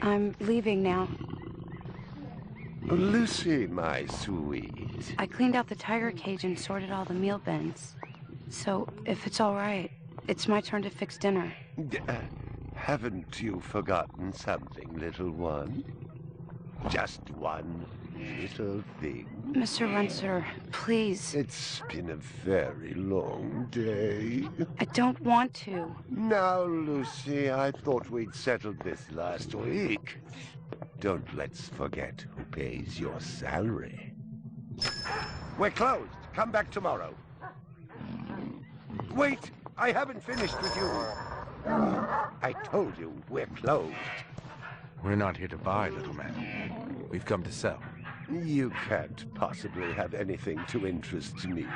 I'm leaving now. Lucy, my sweet. I cleaned out the tiger cage and sorted all the meal bins. So, if it's all right, it's my turn to fix dinner. Haven't you forgotten something, little one? Just one little thing. Mr. Runciter, please. It's been a very long day. I don't want to. Now, Lucy, I thought we'd settled this last week. Don't let's forget who pays your salary. We're closed. Come back tomorrow. Wait! I haven't finished with you. I told you we're closed. We're not here to buy, little man. We've come to sell. You can't possibly have anything to interest me.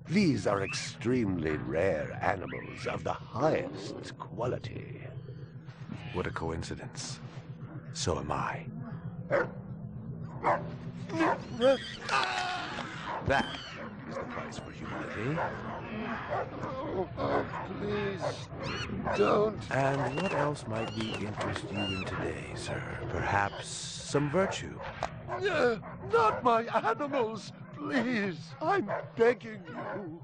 These are extremely rare animals of the highest quality. What a coincidence. So am I. That is the price for humanity. Oh, please, don't. And what else might we interest you in today, sir? Perhaps some virtue? Not my animals, please. I'm begging you.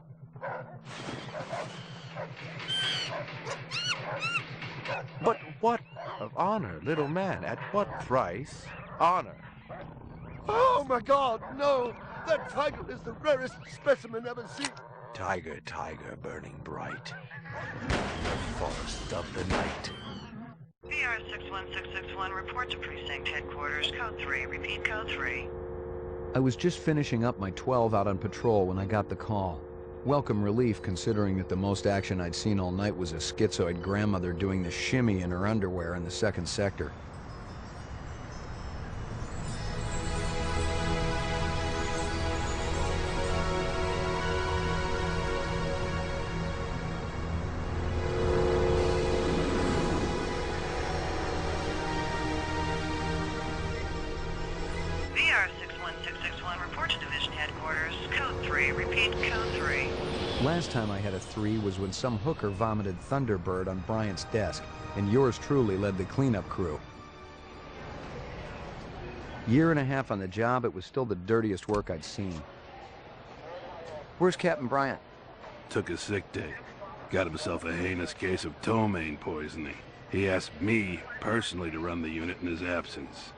But what of honor, little man? At what price? Honor. Oh, my God, no. That tiger is the rarest specimen ever seen. Tiger, tiger, burning bright. The forest of the night. VR 61661, report to precinct headquarters, code 3. Repeat, code 3. I was just finishing up my 12 out on patrol when I got the call. Welcome relief, considering that the most action I'd seen all night was a schizoid grandmother doing the shimmy in her underwear in the 2nd sector. VR 61661, report to division headquarters, code 3. Repeat, code 3. Last time I had a 3 was when some hooker vomited Thunderbird on Bryant's desk, and yours truly led the cleanup crew. Year and a half on the job, it was still the dirtiest work I'd seen. Where's Captain Bryant? Took a sick day. Got himself a heinous case of ptomaine poisoning. He asked me personally to run the unit in his absence.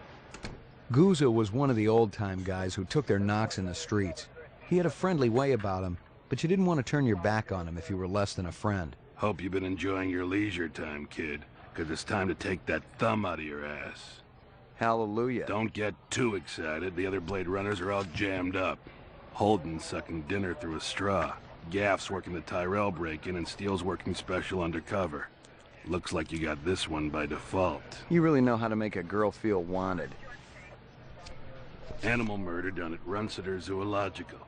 Gouza was one of the old-time guys who took their knocks in the streets. He had a friendly way about him, but you didn't want to turn your back on him if you were less than a friend. Hope you've been enjoying your leisure time, kid, because it's time to take that thumb out of your ass. Hallelujah. Don't get too excited. The other Blade Runners are all jammed up. Holden's sucking dinner through a straw. Gaff's working the Tyrell break-in, and Steele's working special undercover. Looks like you got this one by default. You really know how to make a girl feel wanted. Animal murder done at Runciter Zoological.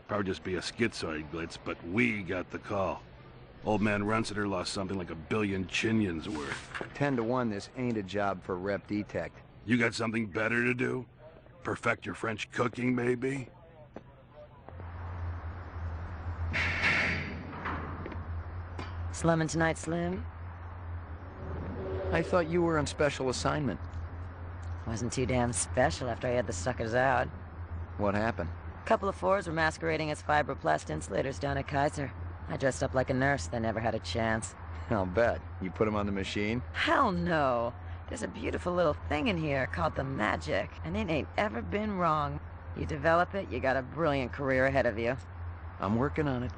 Probably just be a schizoid blitz, but we got the call. Old man Runciter lost something like 1 billion chinions worth. 10 to 1, this ain't a job for Rep Detect. You got something better to do? Perfect your French cooking, maybe? Slumming tonight, Slim? I thought you were on special assignment. Wasn't too damn special after I had the suckers out. What happened? Couple of fours were masquerading as fibroplast insulators down at Kaiser. I dressed up like a nurse, they never had a chance. I'll bet. You put him on the machine? Hell no. There's a beautiful little thing in here called the Magic, and it ain't ever been wrong. You develop it, you got a brilliant career ahead of you. I'm working on it.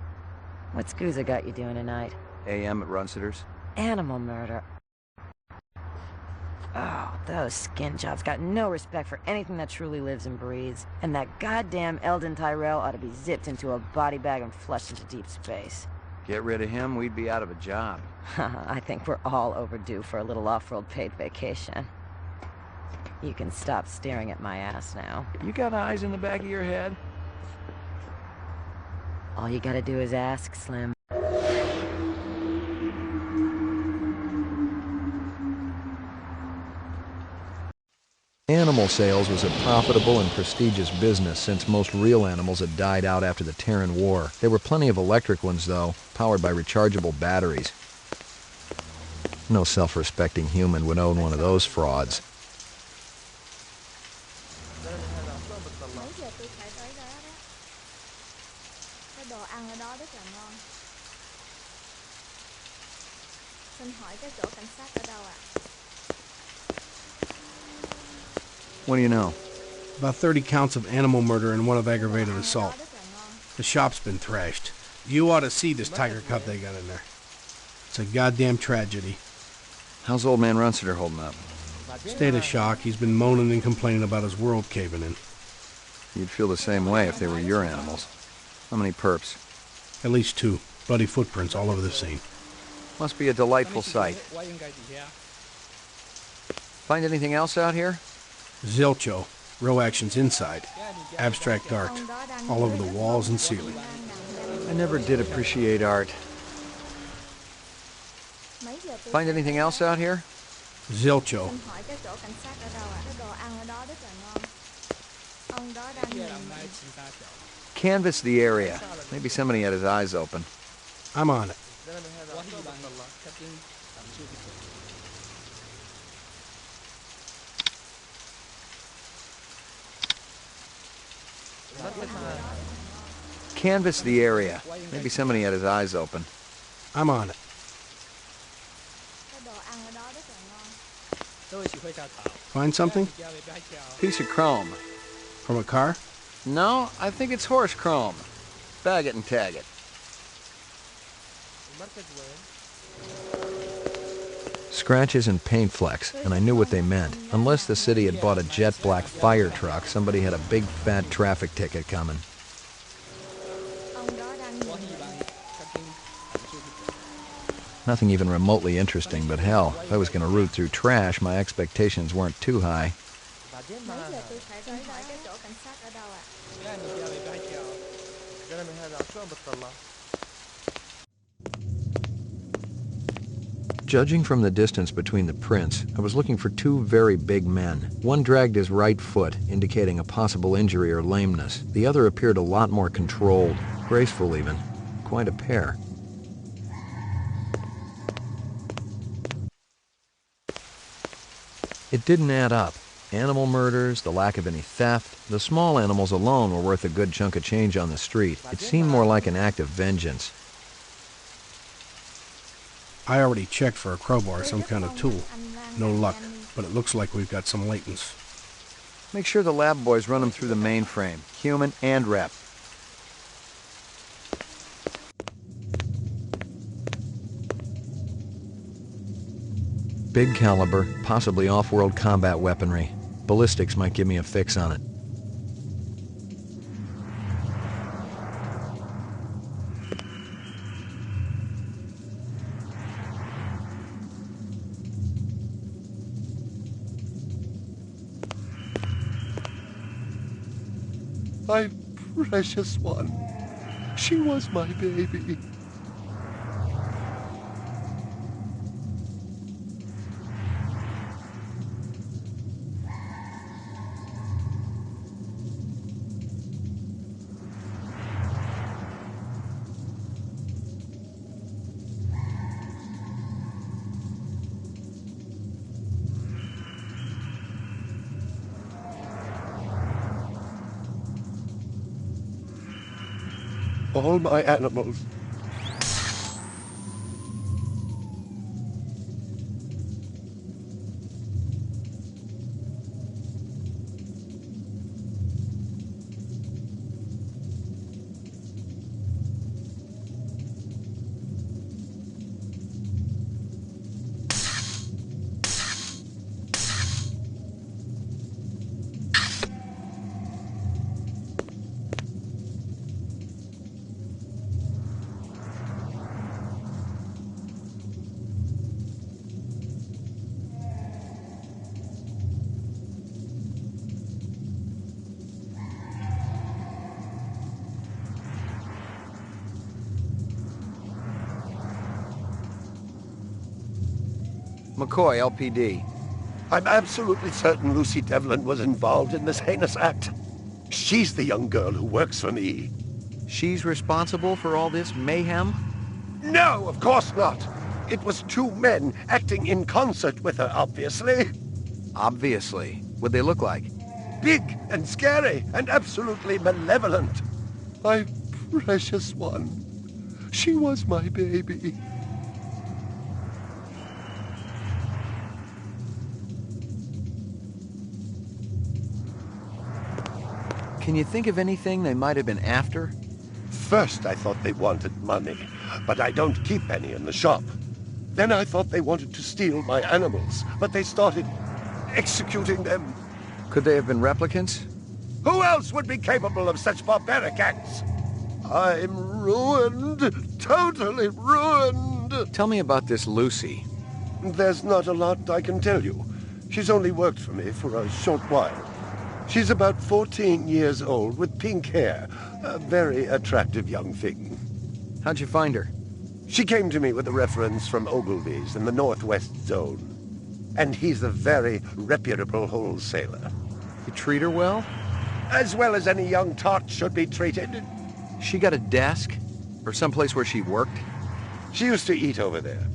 What's Gouza got you doing tonight? AM at Runciter's. Animal murder. Oh, those skin jobs got no respect for anything that truly lives and breathes. And that goddamn Eldon Tyrell ought to be zipped into a body bag and flushed into deep space. Get rid of him, we'd be out of a job. I think we're all overdue for a little off-world paid vacation. You can stop staring at my ass now. You got eyes in the back of your head? All you gotta do is ask, Slim. Animal sales was a profitable and prestigious business since most real animals had died out after the Terran War. There were plenty of electric ones, though, powered by rechargeable batteries. No self-respecting human would own one of those frauds. ăn ở đó rất là ngon. Xin hỏi cái chỗ cảnh sát ở đâu ạ? What do you know? About 30 counts of animal murder and one of aggravated assault. The shop's been thrashed. You ought to see this tiger cub they got in there. It's a goddamn tragedy. How's old man Runciter holding up? State of shock. He's been moaning and complaining about his world caving in. You'd feel the same way if they were your animals. How many perps? At least 2. Bloody footprints all over the scene. Must be a delightful sight. Find anything else out here? Zilcho. Row actions inside. Abstract art. All over the walls and ceiling. I never did appreciate art. Find anything else out here? Zilcho. Xin hỏi cái chỗ cảnh sát ở đâu ạ? Cái đồ ăn ở đó rất là ngon. Ông đó đang nhìn mình. Canvass the area. Maybe somebody had his eyes open. I'm on it. Canvass the area. Maybe somebody had his eyes open. I'm on it. Cái đồ ăn ở đó rất là ngon. Find something? Piece of chrome. From a car? No, I think it's horse chrome. Bag it and tag it. Scratches and paint flecks, and I knew what they meant. Unless the city had bought a jet black fire truck, somebody had a big fat traffic ticket coming. Ông đó đang nhìn mình. Nothing even remotely interesting, but hell, if I was going to root through trash, my expectations weren't too high. Mấy giờ tôi phải tới hỏi cái chỗ cảnh sát ở đâu ạ? Judging from the distance between the prints, I was looking for 2 very big men. One dragged his right foot, indicating a possible injury or lameness. The other appeared a lot more controlled, graceful even. Quite a pair. It didn't add up. Animal murders, the lack of any theft, the small animals alone were worth a good chunk of change on the street. It seemed more like an act of vengeance. I already checked for a crowbar or some kind of tool. No luck, but it looks like we've got some latents. Make sure the lab boys run them through the mainframe, human and rep. Big caliber, possibly off-world combat weaponry. Ballistics might give me a fix on it. My precious one. She was my baby. All my animals. McCoy, LPD. I'm absolutely certain Lucy Devlin was involved in this heinous act. She's the young girl who works for me. She's responsible for all this mayhem? No, of course not. It was 2 men acting in concert with her, obviously. Obviously. What'd they look like? Big and scary and absolutely malevolent. My precious one. She was my baby. Can you think of anything they might have been after? First, I thought they wanted money, but I don't keep any in the shop. Then I thought they wanted to steal my animals, but they started executing them. Could they have been replicants? Who else would be capable of such barbaric acts? I'm ruined, totally ruined. Tell me about this Lucy. There's not a lot I can tell you. She's only worked for me for a short while. She's about 14 years old with pink hair. A very attractive young thing. How'd you find her? She came to me with a reference from Ogilvy's in the Northwest Zone. And he's a very reputable wholesaler. You treat her well? As well as any young tot should be treated. She got a desk? Or someplace where she worked? She used to eat over there.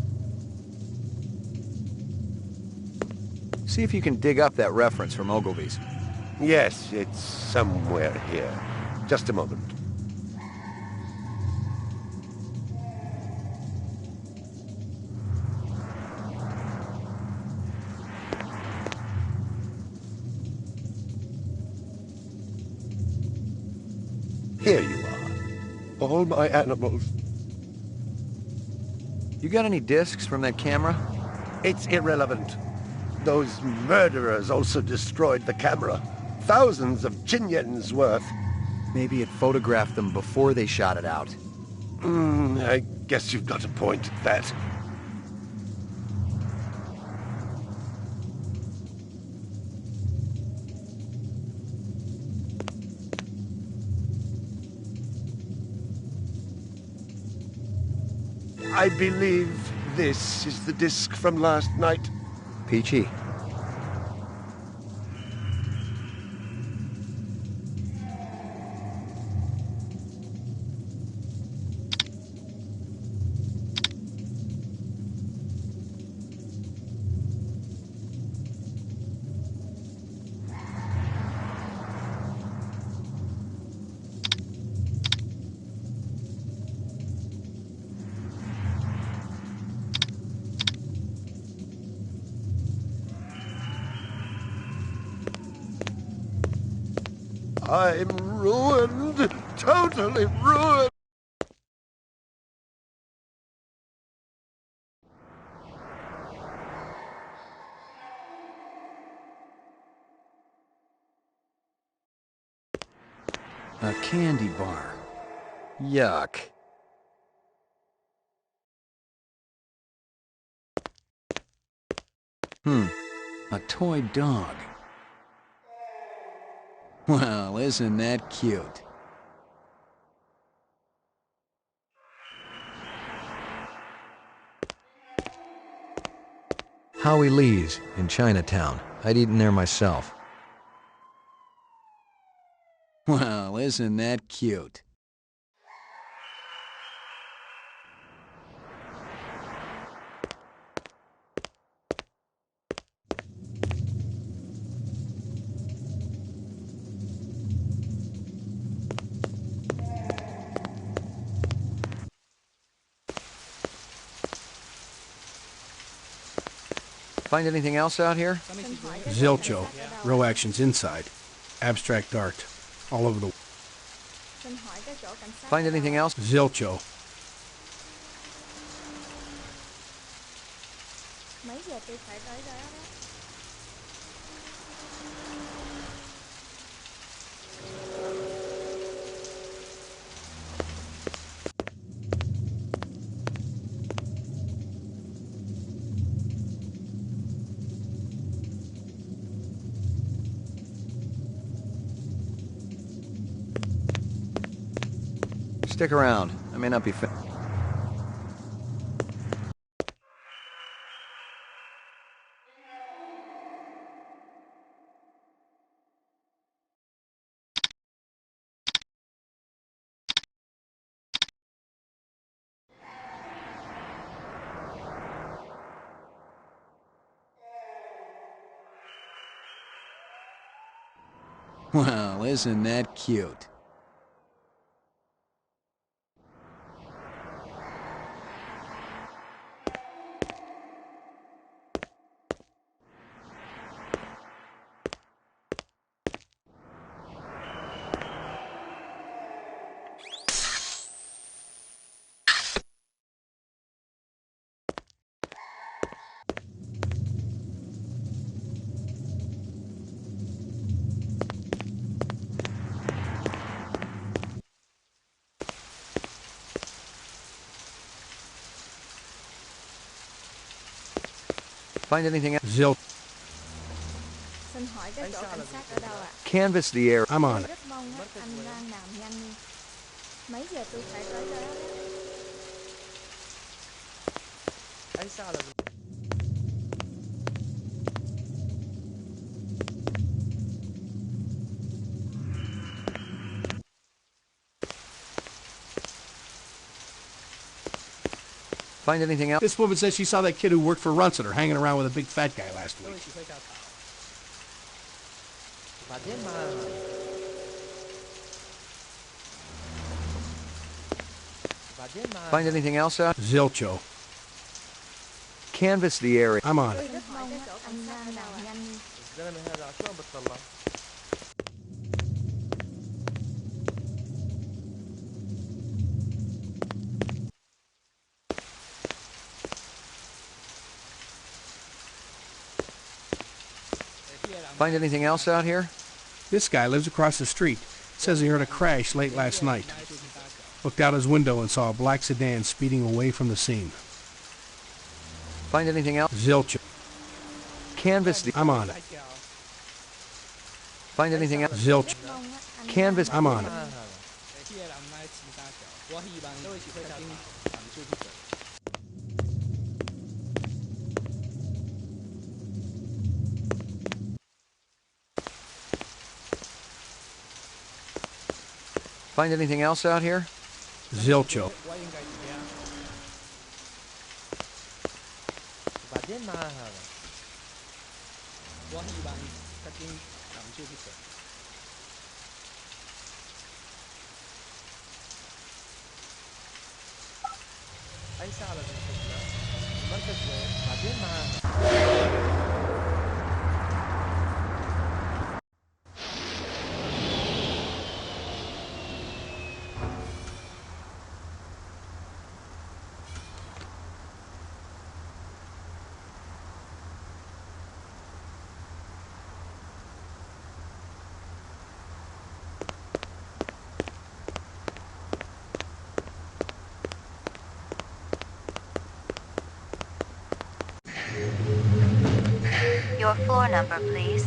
See if you can dig up that reference from Ogilvy's. Yes, it's somewhere here. Just a moment. Here you are. All my animals. You got any discs from that camera? It's irrelevant. Those murderers also destroyed the camera. Thousands of Jinyens worth. Maybe it photographed them before they shot it out. I guess you've got a point at that. I believe this is the disc from last night. Peachy. I'm ruined, totally ruined. A candy bar. Yuck. A toy dog. Well, isn't that cute? Howie Lee's in Chinatown. I'd eaten there myself. Well, isn't that cute? Find anything else out here? Zilcho. Row actions inside. Abstract art. All over the... Xin hỏi cái chỗ cảnh sát. Find anything else? Zilcho. Mấy giờ tôi phải tới đó đó? Stick around. I may not be fit. Well, isn't that cute? Find anything else? Zilch. Xin hỏi cái chỗ cảnh sát ở đâu ạ? Canvass the area. I'm on Tôi it. rất mong á, anh đang làm nhanh đi. Mấy giờ tôi phải tới đó? Find anything else? This woman says she saw that kid who worked for Runciter hanging around with a big fat guy last week. Find anything else out? Zilcho. Canvass the area. I'm on Tôi it. rất mong á, anh đang làm nhanh đi. Find anything else out here? This guy lives across the street. Says he heard a crash late last night. Looked out his window and saw a black sedan speeding away from the scene. Find anything else? Zilch. Canvass the... I'm on it. Find anything else? Zilch. Mong á, anh Canvass... I'm on it. Find anything else out here? Zilcho. Your floor number, please.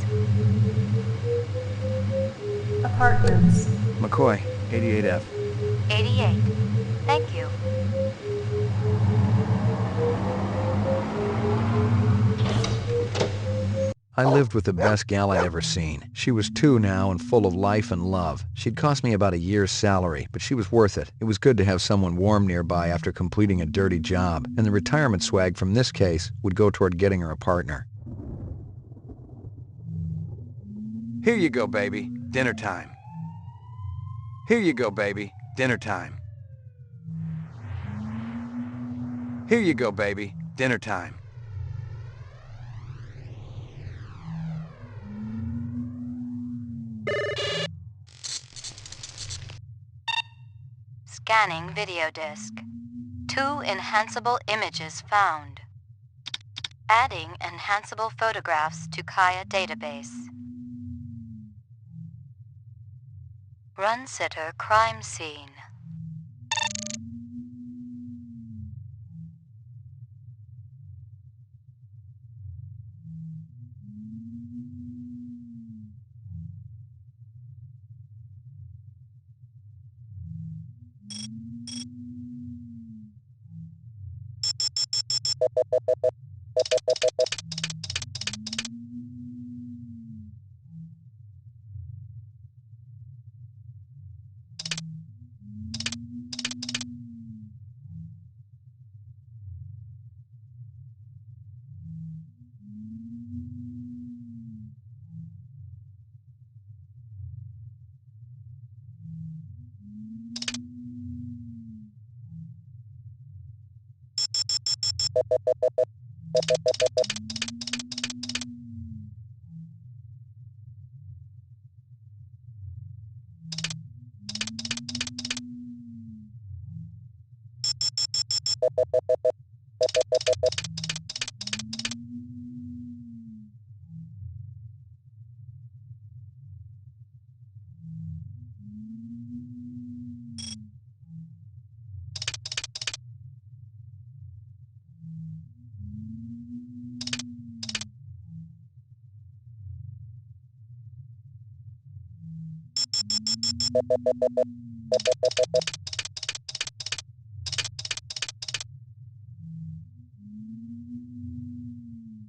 Apartments. McCoy, 88F. 88. Thank you. I lived with the best gal I'd ever seen. She was 2 now and full of life and love. She'd cost me about a year's salary, but she was worth it. It was good to have someone warm nearby after completing a dirty job, and the retirement swag from this case would go toward getting her a partner. Here you go, baby. Dinner time. Here you go, baby. Dinner time. Here you go, baby. Dinner time. Scanning video disk. 2 enhanceable images found. Adding enhanceable photographs to Kaya database. Runciter crime scene.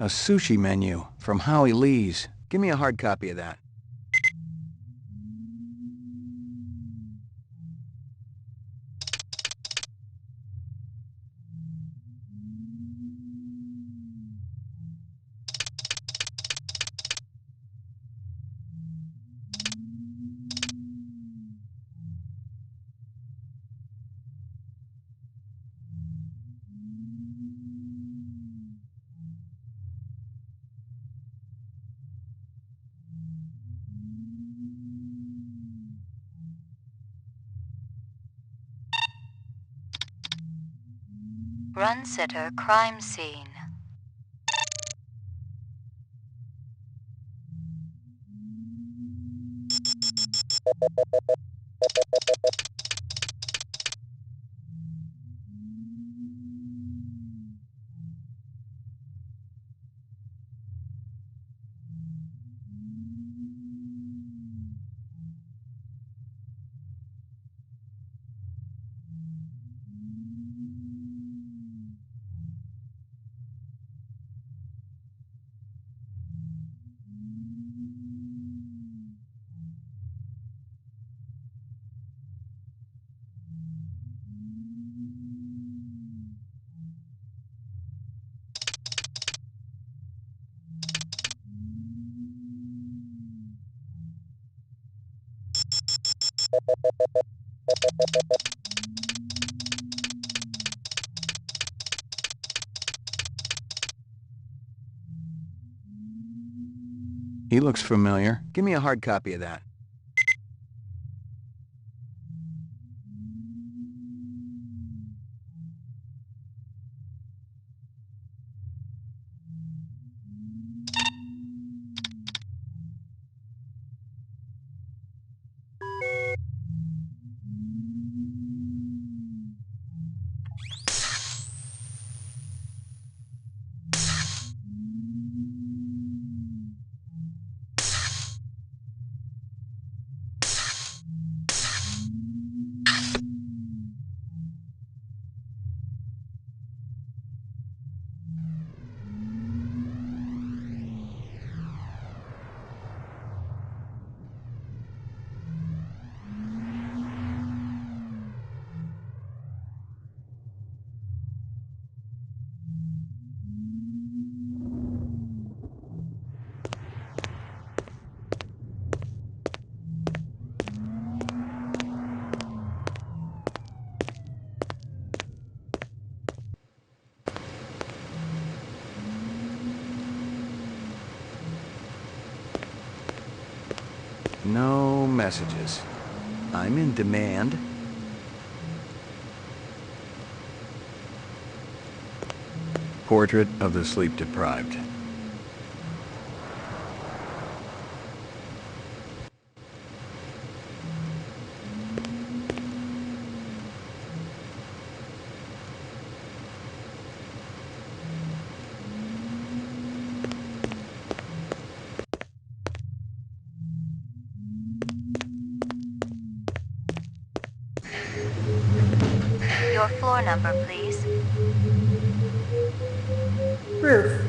A sushi menu from Howie Lee's. Give me a hard copy of that. Run sitter crime scene. He looks familiar. Give me a hard copy of that. No messages. I'm in demand. Portrait of the sleep-deprived. Your floor number, please. Roof.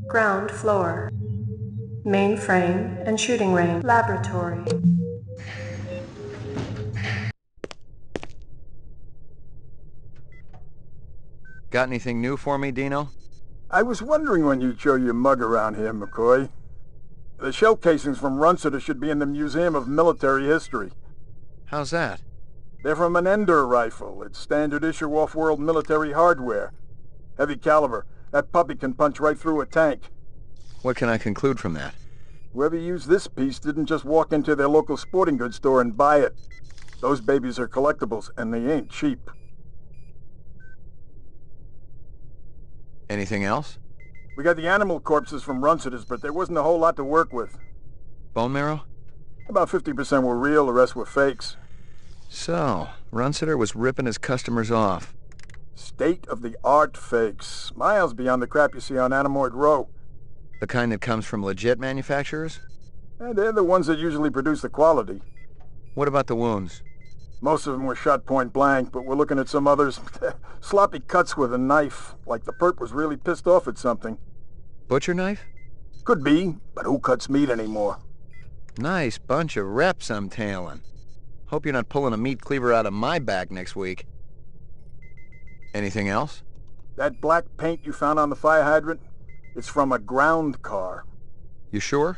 Ground floor. Mainframe and shooting range. Laboratory. Got anything new for me, Dino? I was wondering when you'd show your mug around here, McCoy. The shell casings from Runciter should be in the Museum of Military History. How's that? They're from an Ender rifle. It's standard issue off-world military hardware. Heavy caliber. That puppy can punch right through a tank. What can I conclude from that? Whoever used this piece didn't just walk into their local sporting goods store and buy it. Those babies are collectibles, and they ain't cheap. Anything else? We got the animal corpses from Runciter's, but there wasn't a whole lot to work with. Bone marrow? About 50% were real, the rest were fakes. So, Runciter was ripping his customers off. State-of-the-art fakes. Miles beyond the crap you see on Anamoid Row. The kind that comes from legit manufacturers? And they're the ones that usually produce the quality. What about the wounds? Most of them were shot point blank, but we're looking at some others. Sloppy cuts with a knife, like the perp was really pissed off at something. Butcher knife? Could be, but who cuts meat anymore? Nice bunch of reps I'm tailing. Hope you're not pulling a meat cleaver out of my back next week. Anything else? That black paint you found on the fire hydrant? It's from a ground car. You sure?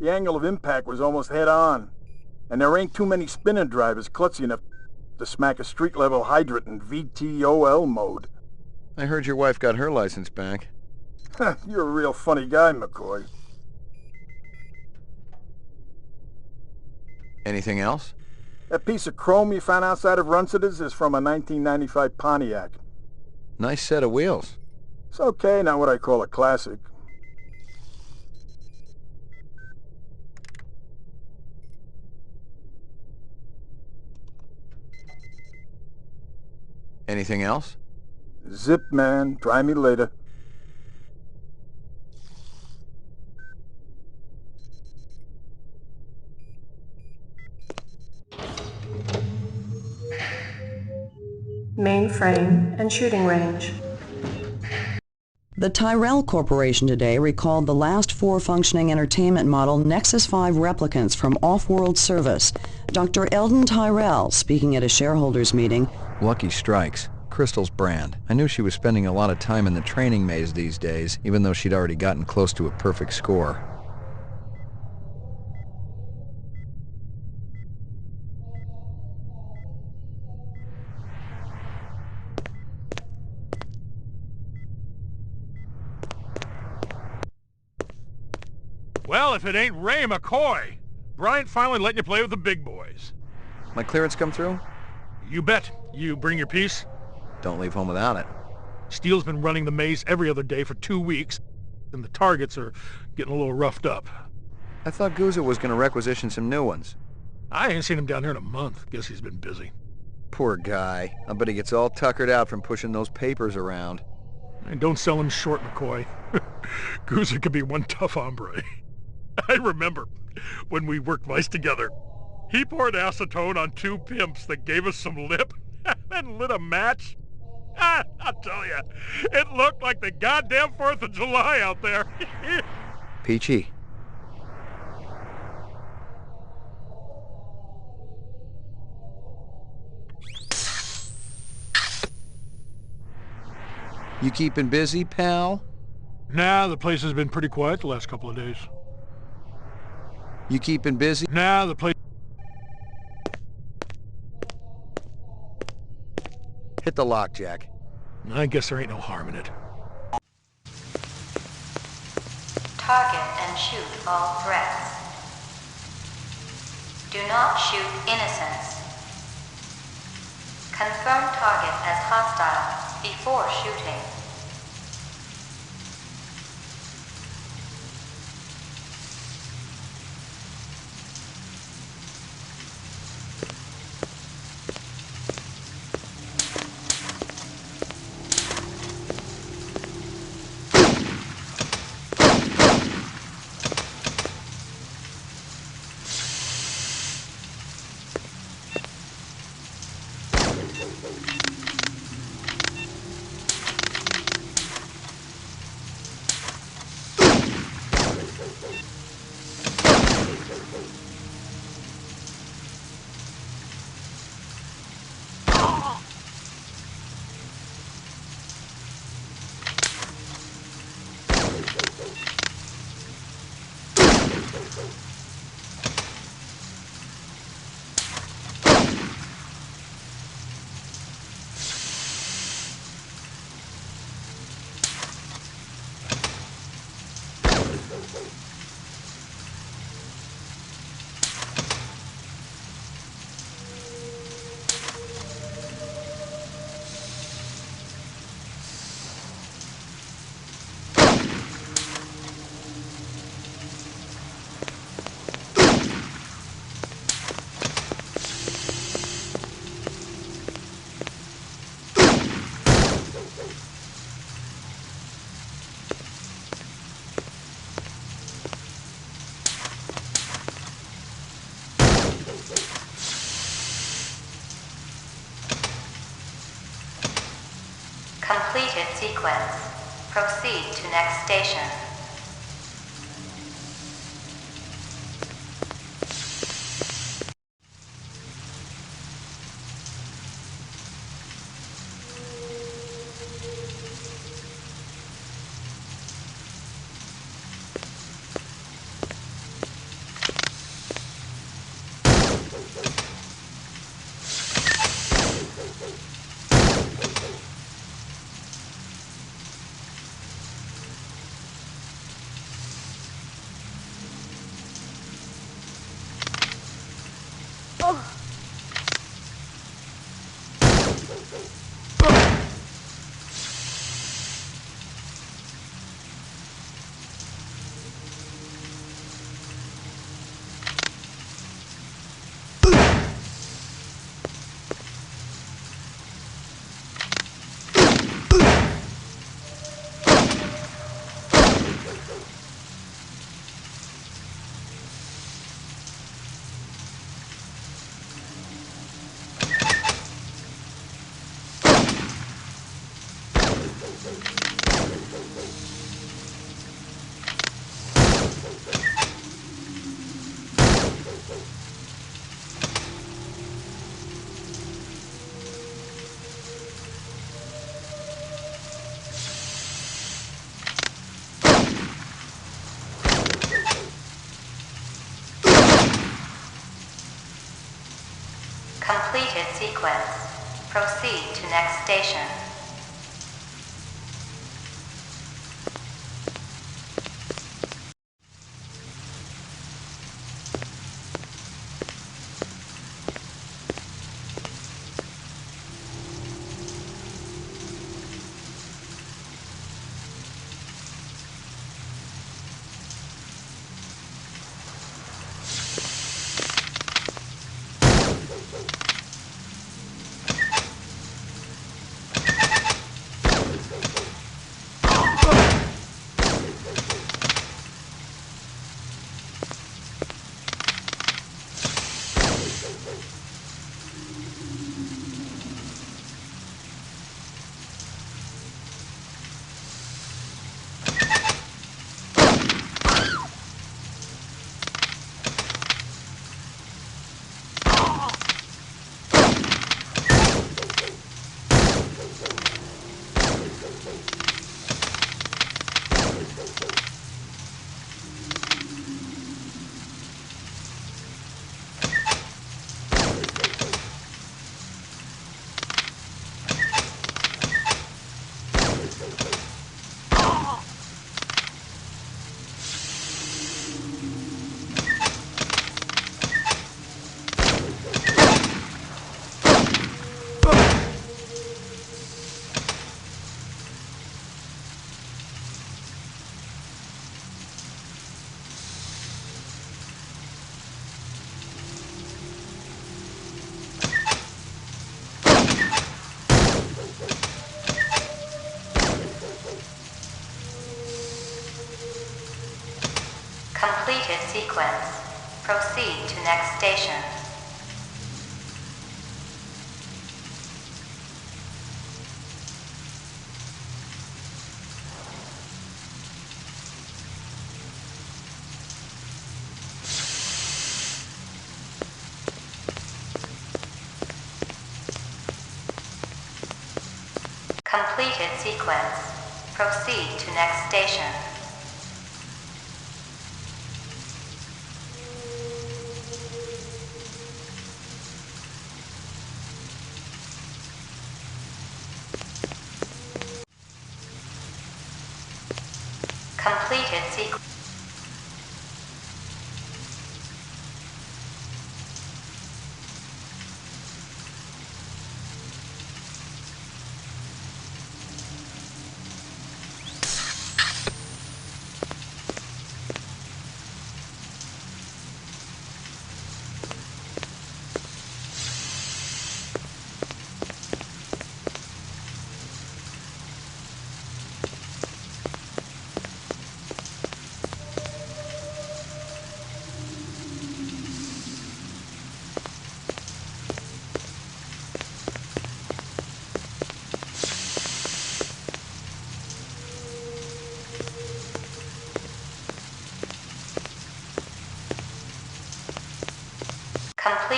The angle of impact was almost head-on. And there ain't too many spinner drivers klutzy enough to smack a street-level hydrant in VTOL mode. I heard your wife got her license back. You're a real funny guy, McCoy. Anything else? That piece of chrome you found outside of Runciter's is from a 1995 Pontiac. Nice set of wheels. It's okay, not what I call a classic. Anything else? Zip, man. Try me later. Mainframe and shooting range. The Tyrell Corporation today recalled the last 4 functioning entertainment model Nexus 5 replicants from off-world service. Dr. Eldon Tyrell, speaking at a shareholders meeting. Lucky Strikes. Crystal's brand. I knew she was spending a lot of time in the training maze these days, even though she'd already gotten close to a perfect score. Well, if it ain't Ray McCoy! Bryant finally letting you play with the big boys. My clearance come through? You bet. You bring your piece? Don't leave home without it. Steele's been running the maze every other day for 2 weeks, and the targets are getting a little roughed up. I thought Gouza was going to requisition some new ones. I ain't seen him down here in a month. Guess he's been busy. Poor guy. I bet he gets all tuckered out from pushing those papers around. And don't sell him short, McCoy. Gouza could be one tough hombre. I remember when we worked mice together. He poured acetone on 2 pimps that gave us some lip and lit a match. I'll tell you, it looked like the goddamn 4th of July out there. Peachy. You keeping busy, pal? Nah, the place has been pretty quiet the last couple of days. You keeping busy? Nah, the place... Hit the lock, Jack. I guess there ain't no harm in it. Target and shoot all threats. Do not shoot innocents. Confirm target as hostile before shooting. Completed sequence. Proceed to next station. Completed sequence. Proceed to next station. Completed sequence. Proceed to next station. Completed sequence. Proceed to next station. Completed sequence.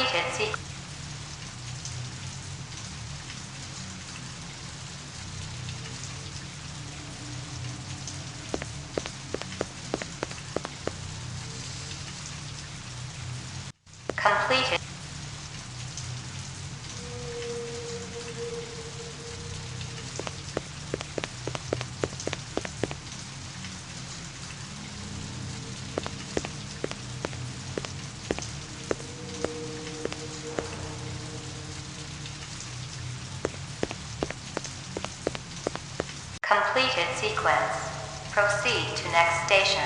Completed sequence. Completed. Completed sequence. Proceed to next station.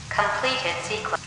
Completed sequence.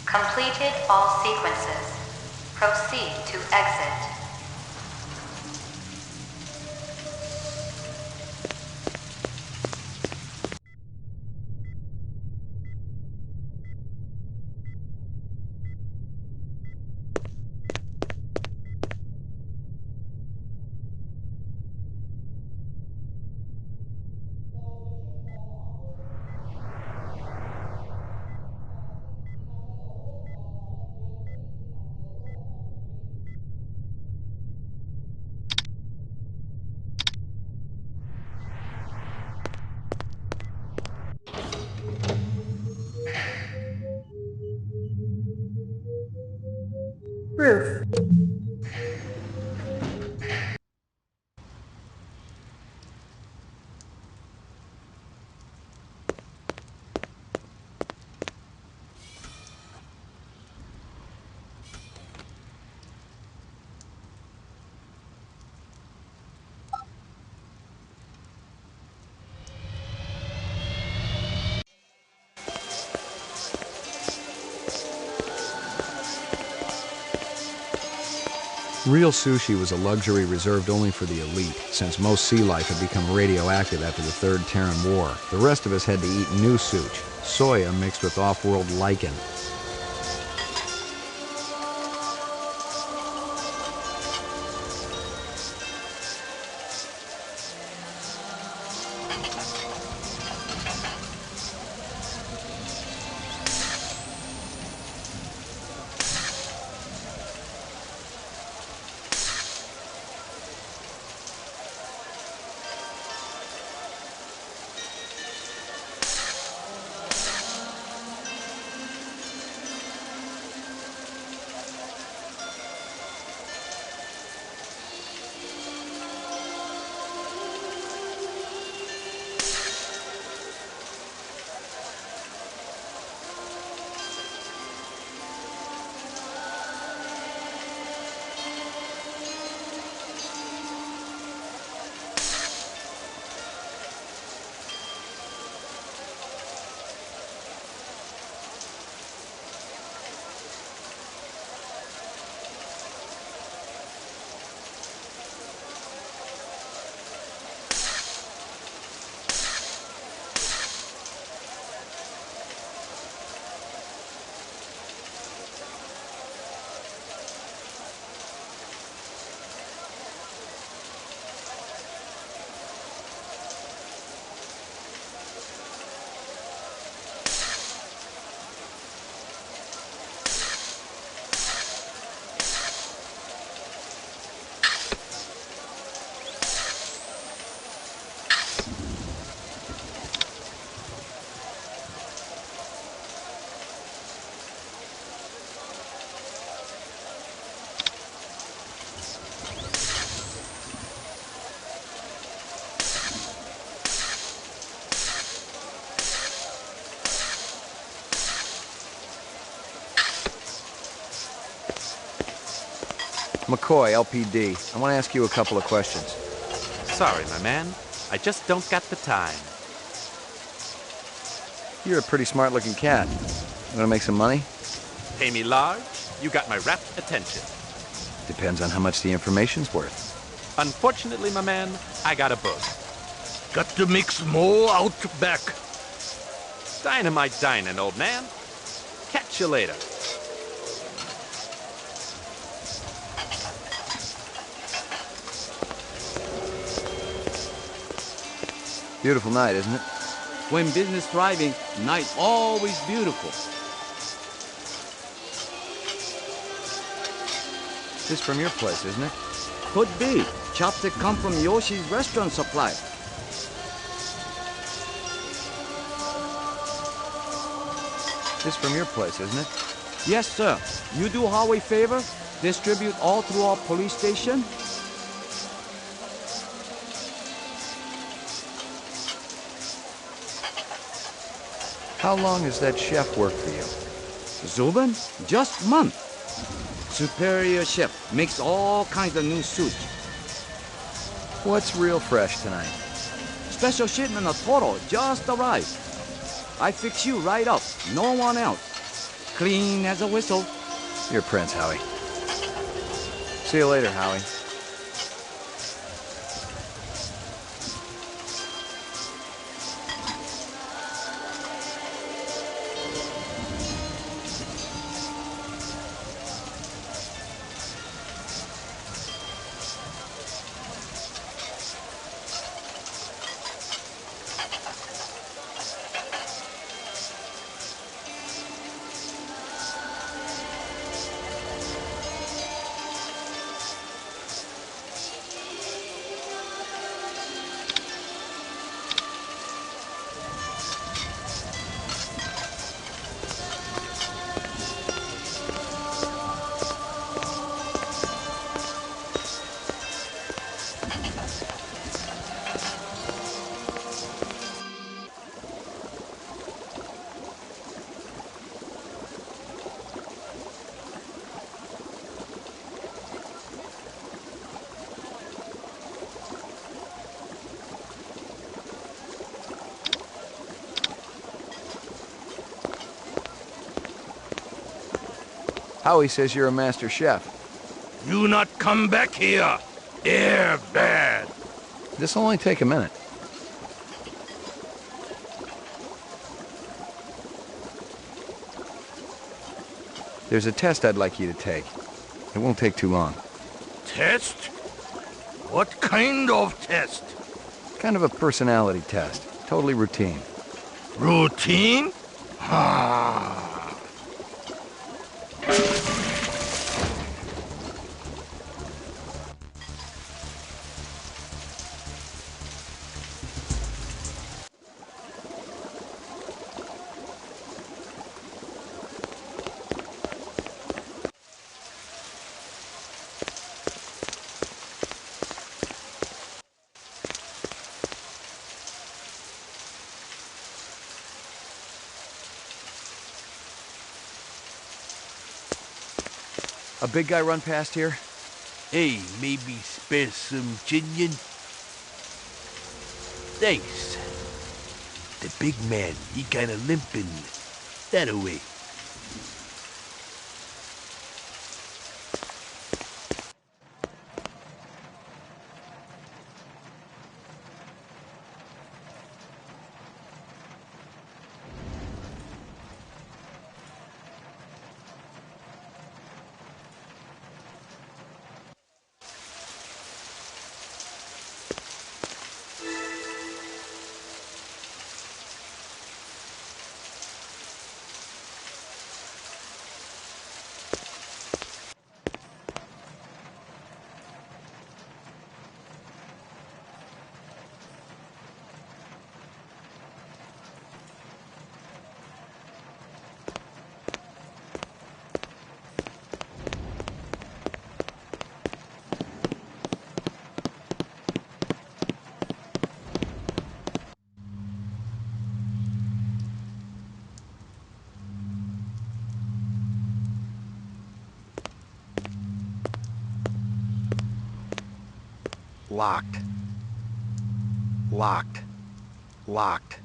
Completed all sequences. Proceed to exit. Roof. Real sushi was a luxury reserved only for the elite, since most sea life had become radioactive after the Third Terran War. The rest of us had to eat new sushi, soya mixed with off-world lichen. McCoy, LPD. I want to ask you a couple of questions. Sorry, my man. I just don't got the time. You're a pretty smart-looking cat. You want to make some money? Pay me large, you got my rapt attention. Depends on how much the information's worth. Unfortunately, my man, I got a book. Got to mix more out back. Dynamite dining, old man. Catch you later. Beautiful night, isn't it? When business thriving, night always beautiful. This from your place, isn't it? Could be. Chopstick come from Yoshi's restaurant supply. This from your place, isn't it? Yes, sir. You do Huawei favor? Distribute all through our police station? How long has that chef worked for you? Zubin? Just month. Superior chef. Makes all kinds of new sushi. What's real fresh tonight? Special shipment of Toro just arrived. I fix you right up. No one else. Clean as a whistle. You're Prince, Howie. See you later, Howie. Howie says you're a master chef. You not come back here. Air bad. This'll only take a minute. There's a test I'd like you to take. It won't take too long. Test? What kind of test? Kind of a personality test. Totally routine. Routine? Ah. A big guy run past here? Hey, maybe spare some chinion? Thanks. The big man, he kinda limping. That away. Locked. Locked. Locked.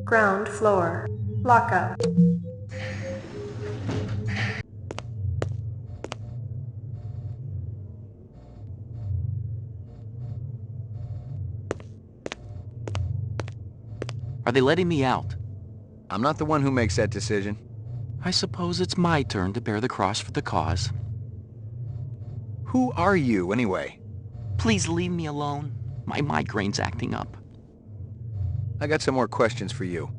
Ground floor. Lockup. Are they letting me out? I'm not the one who makes that decision. I suppose it's my turn to bear the cross for the cause. Who are you, anyway? Please leave me alone. My migraine's acting up. I got some more questions for you.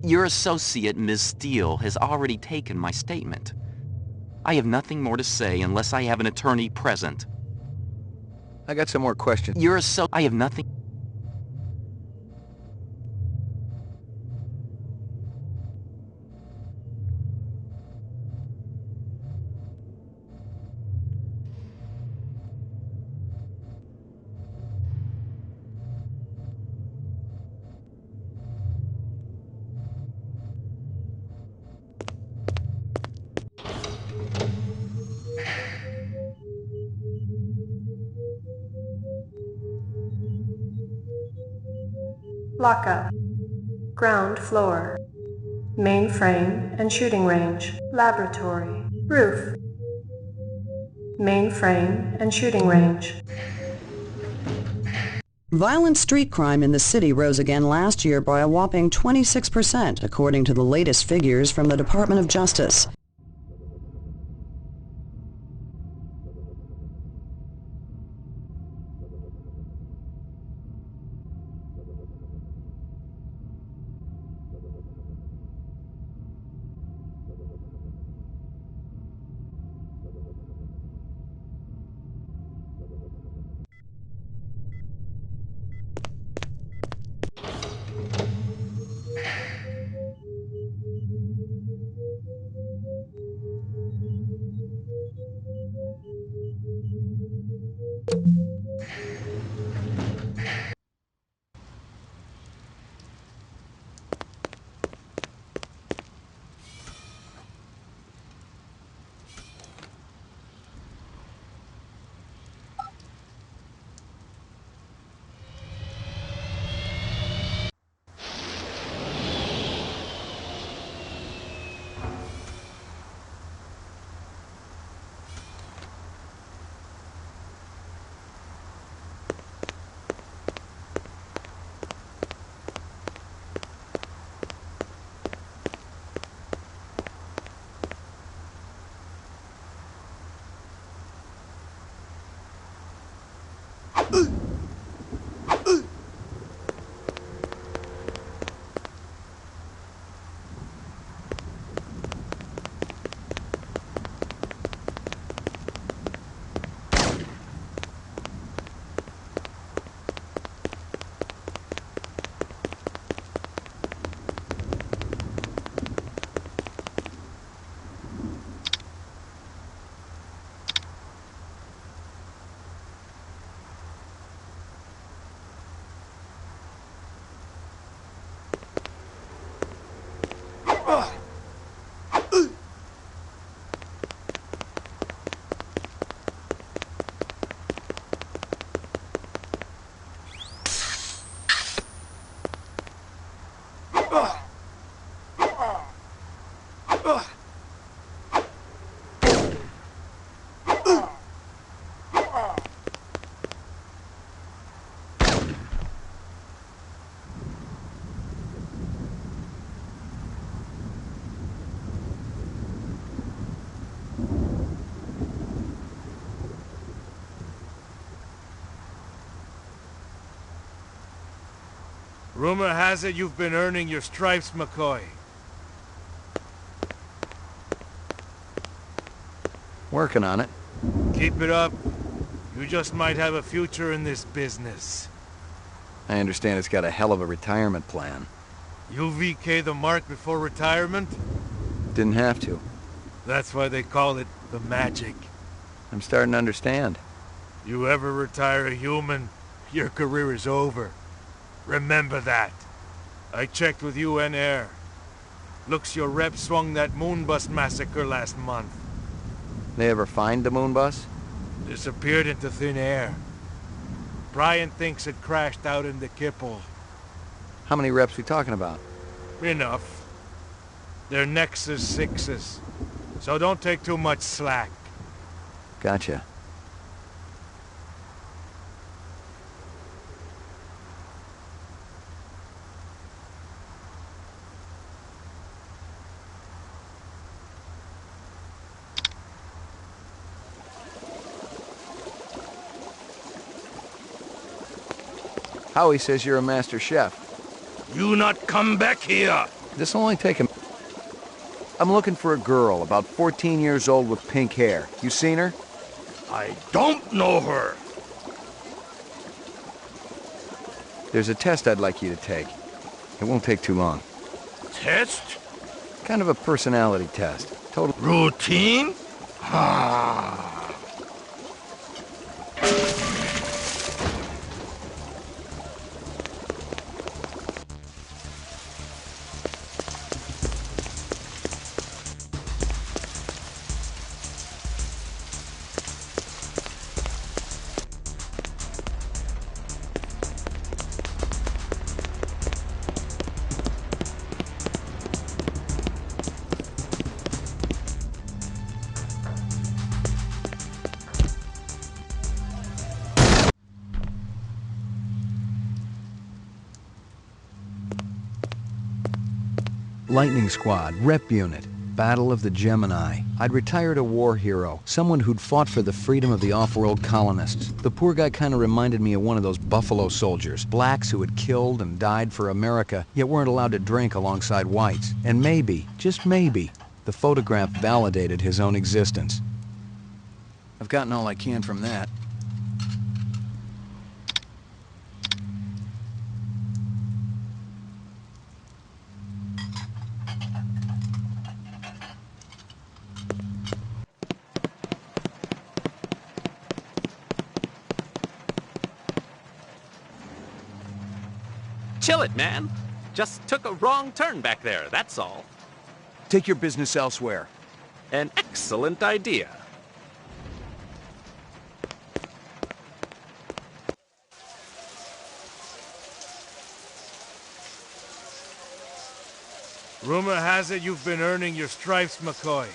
Your associate, Ms. Steele, has already taken my statement. I have nothing more to say unless I have an attorney present. I got some more questions. I have nothing... Lockup. Ground floor. Mainframe and shooting range. Laboratory. Roof. Mainframe and shooting range. Violent street crime in the city rose again last year by a whopping 26%, according to the latest figures from the Department of Justice. Rumor has it you've been earning your stripes, McCoy. Working on it. Keep it up. You just might have a future in this business. I understand it's got a hell of a retirement plan. You VK the mark before retirement? Didn't have to. That's why they call it the magic. I'm starting to understand. You ever retire a human, your career is over. Remember that. I checked with UN Air. Looks your rep swung that Moonbus massacre last month. They ever find the moon bus? Disappeared into thin air. Brian thinks it crashed out in the Kipple. How many reps we talking about? Enough. They're Nexus 6s, so don't take too much slack. Gotcha. Howie says you're a master chef. You not come back here! This'll only take him. I'm looking for a girl, about 14 years old with pink hair. You seen her? I don't know her! There's a test I'd like you to take. It won't take too long. Test? Kind of a personality test. Total routine? Ah. Lightning Squad, Rep Unit, Battle of the Gemini. I'd retired a war hero, someone who'd fought for the freedom of the off-world colonists. The poor guy kind of reminded me of one of those Buffalo Soldiers, blacks who had killed and died for America, yet weren't allowed to drink alongside whites. And maybe, just maybe, the photograph validated his own existence. I've gotten all I can from that. Chill it, man. Just took a wrong turn back there, that's all. Take your business elsewhere. An excellent idea. Rumor has it you've been earning your stripes, McCoy.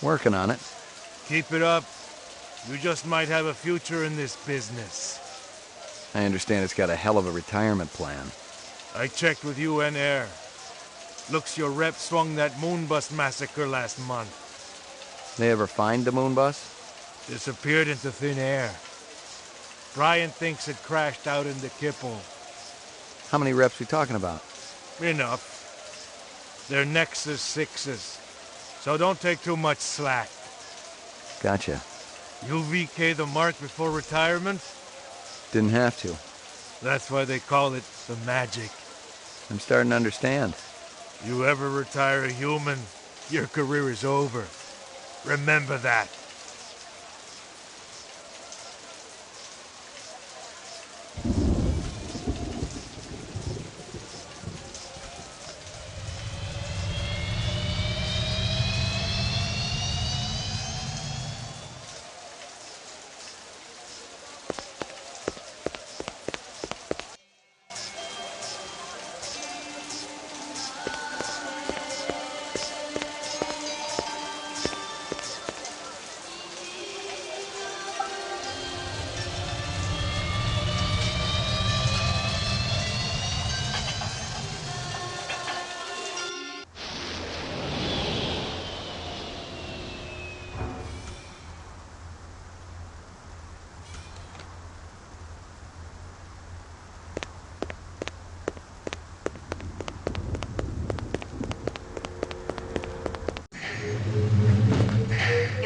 Working on it. Keep it up. You just might have a future in this business. I understand it's got a hell of a retirement plan. I checked with UN Air. Looks your rep swung that Moonbus massacre last month. They ever find the moon bus? Disappeared into thin air. Brian thinks it crashed out in the Kipple. How many reps we talking about? Enough. They're Nexus 6s, so don't take too much slack. Gotcha. You VK the mark before retirement? Didn't have to. That's why they call it the magic. I'm starting to understand. You ever retire a human, your career is over. Remember that.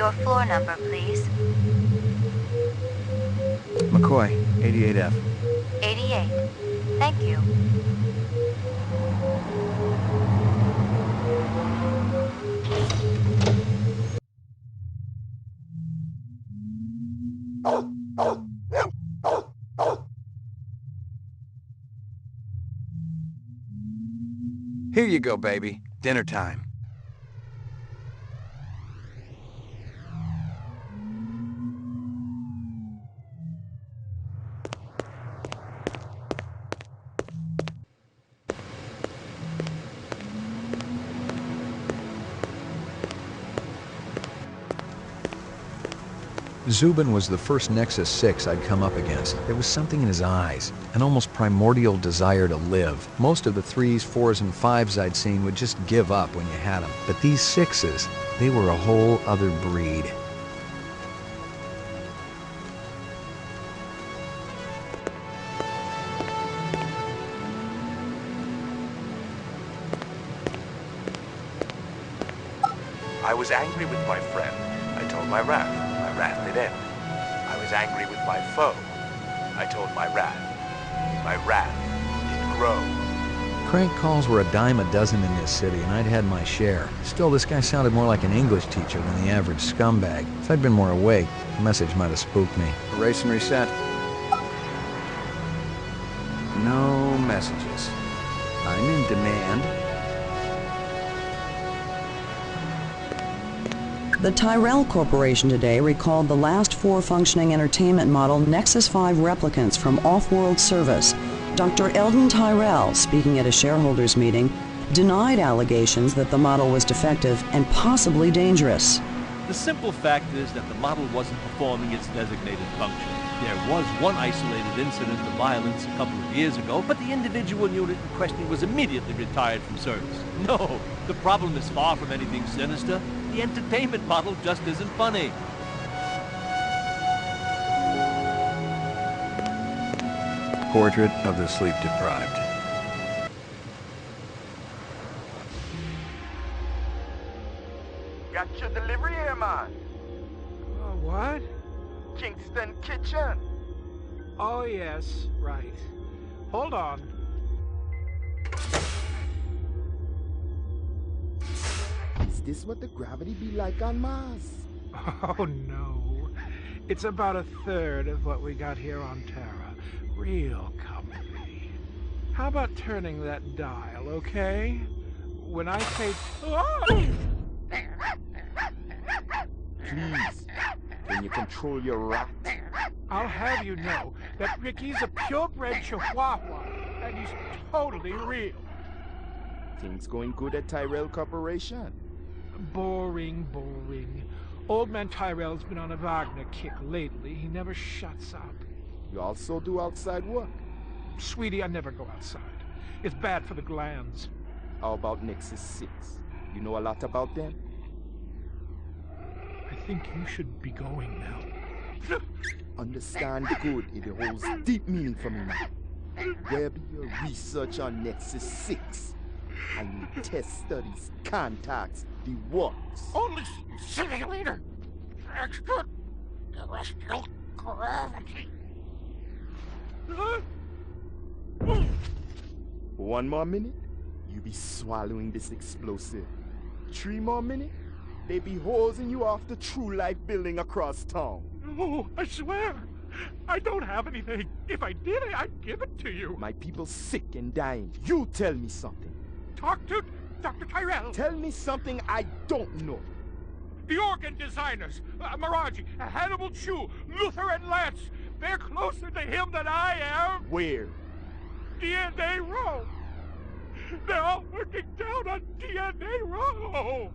Your floor number, please. McCoy, 88F. 88. Thank you. Here you go, baby. Dinner time. Zubin was the first Nexus 6 I'd come up against. There was something in his eyes, an almost primordial desire to live. Most of the 3s, 4s, and 5s I'd seen would just give up when you had them. But these 6s, they were a whole other breed. I was angry with my friend. I told my wrath. My wrath did end. I was angry with my foe. I told my wrath. My wrath did grow. Crank calls were a dime a dozen in this city, and I'd had my share. Still, this guy sounded more like an English teacher than the average scumbag. If I'd been more awake, the message might have spooked me. Erase and reset. No messages. I'm in demand. The Tyrell Corporation today recalled the last 4 functioning entertainment model Nexus 5 replicants from off-world service. Dr. Eldon Tyrell, speaking at a shareholders meeting, denied allegations that the model was defective and possibly dangerous. The simple fact is that the model wasn't performing its designated function. There was one isolated incident of violence a couple of years ago, but the individual unit in question was immediately retired from service. No, the problem is far from anything sinister. The entertainment model just isn't funny. Portrait of the sleep-deprived. Got your delivery here, man. What? Kingston Kitchen. Oh, yes, right. Hold on. Is this what the gravity be like on Mars? Oh, no. It's about 1/3 of what we got here on Terra. Real comfy. How about turning that dial, okay? When I say... Please, can you control your rat? I'll have you know that Ricky's a purebred Chihuahua, and he's totally real. Things going good at Tyrell Corporation? Boring, boring. Old man Tyrell's been on a Wagner kick lately. He never shuts up. You also do outside work? Sweetie, I never go outside. It's bad for the glands. How about Nexus 6? You know a lot about them? I think you should be going now. Understand good, it holds deep meaning for me now. Where be your research on Nexus 6? I need test studies, contacts, the works. Only simulator. Extra terrestrial gravity. One more minute, you be swallowing this explosive. 3 more minutes, they be hosing you off the True Life building across town. No, I swear. I don't have anything. If I did, I'd give it to you. My people sick and dying. You tell me something. Talk to Dr. Tyrell. Tell me something I don't know. The organ designers, Miraji, Hannibal Chu, Luther and Lance, they're closer to him than I am. Where? DNA Row. They're all working down on DNA Row.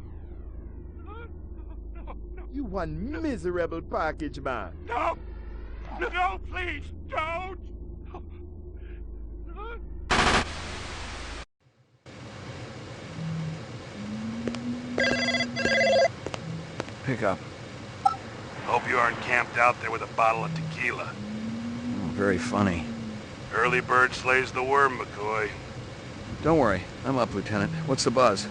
You one miserable package, man. No! No, please, don't! Pick up. Hope you aren't camped out there with a bottle of tequila. Very funny. Early bird slays the worm, McCoy. Don't worry. I'm up, Lieutenant. What's the buzz?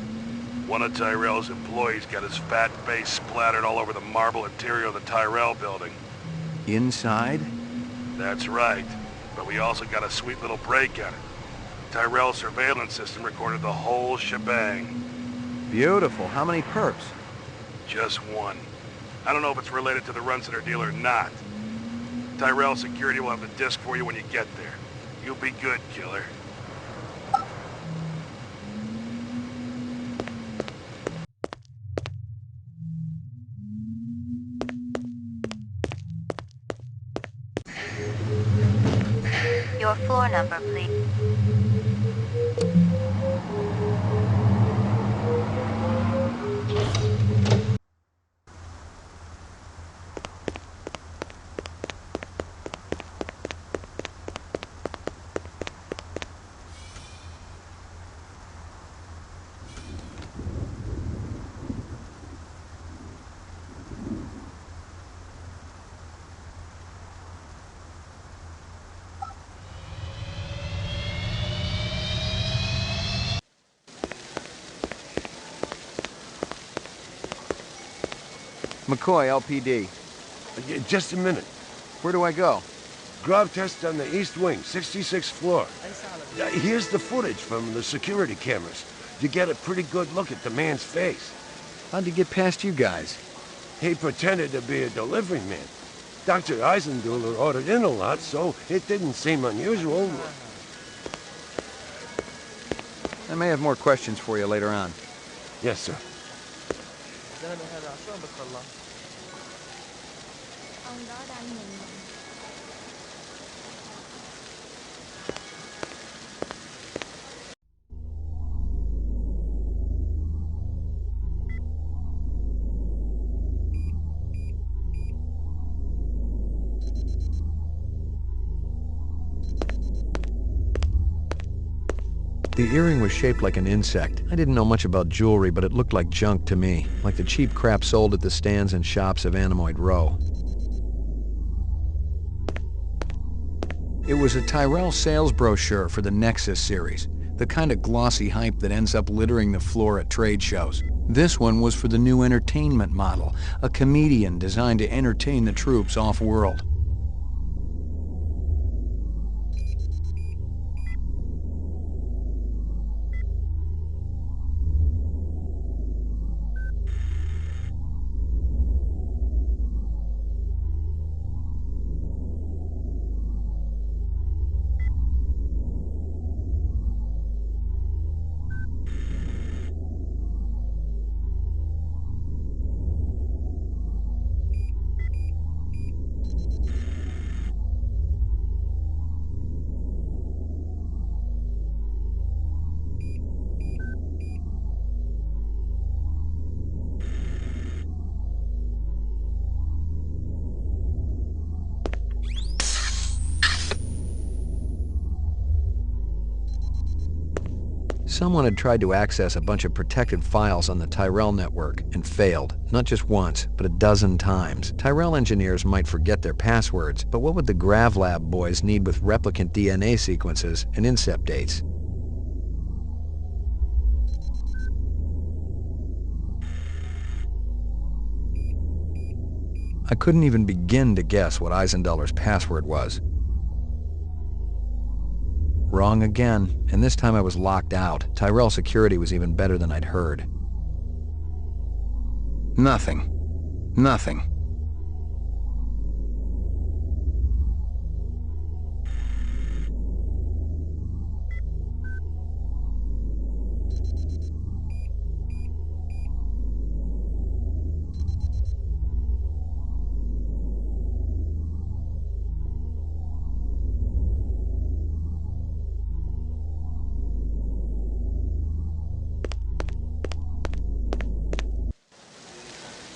One of Tyrell's employees got his fat face splattered all over the marble interior of the Tyrell building. Inside? That's right. But we also got a sweet little break at it. Tyrell's surveillance system recorded the whole shebang. Beautiful. How many perps? Just one. I don't know if it's related to the Runciter deal or not. Tyrell security will have the disc for you when you get there. You'll be good, killer. Your floor number, please. McCoy, LPD. Just a minute. Where do I go? Grav test on the east wing, 66th floor. Here's the footage from the security cameras. You get a pretty good look at the man's face. How'd he get past you guys? He pretended to be a delivery man. Dr. Eisenduller ordered in a lot, so it didn't seem unusual. I may have more questions for you later on. Yes, sir. Ông đó đang nhìn mình. The earring was shaped like an insect. I didn't know much about jewelry, but it looked like junk to me, like the cheap crap sold at the stands and shops of Animoid Row. It was a Tyrell sales brochure for the Nexus series, the kind of glossy hype that ends up littering the floor at trade shows. This one was for the new entertainment model, a comedian designed to entertain the troops off-world. Someone had tried to access a bunch of protected files on the Tyrell network and failed, not just once, but a dozen times. Tyrell engineers might forget their passwords, but what would the GravLab boys need with replicant DNA sequences and incept dates? I couldn't even begin to guess what Eisenduller's password was. Wrong again, and this time I was locked out. Tyrell security was even better than I'd heard. Nothing. Nothing.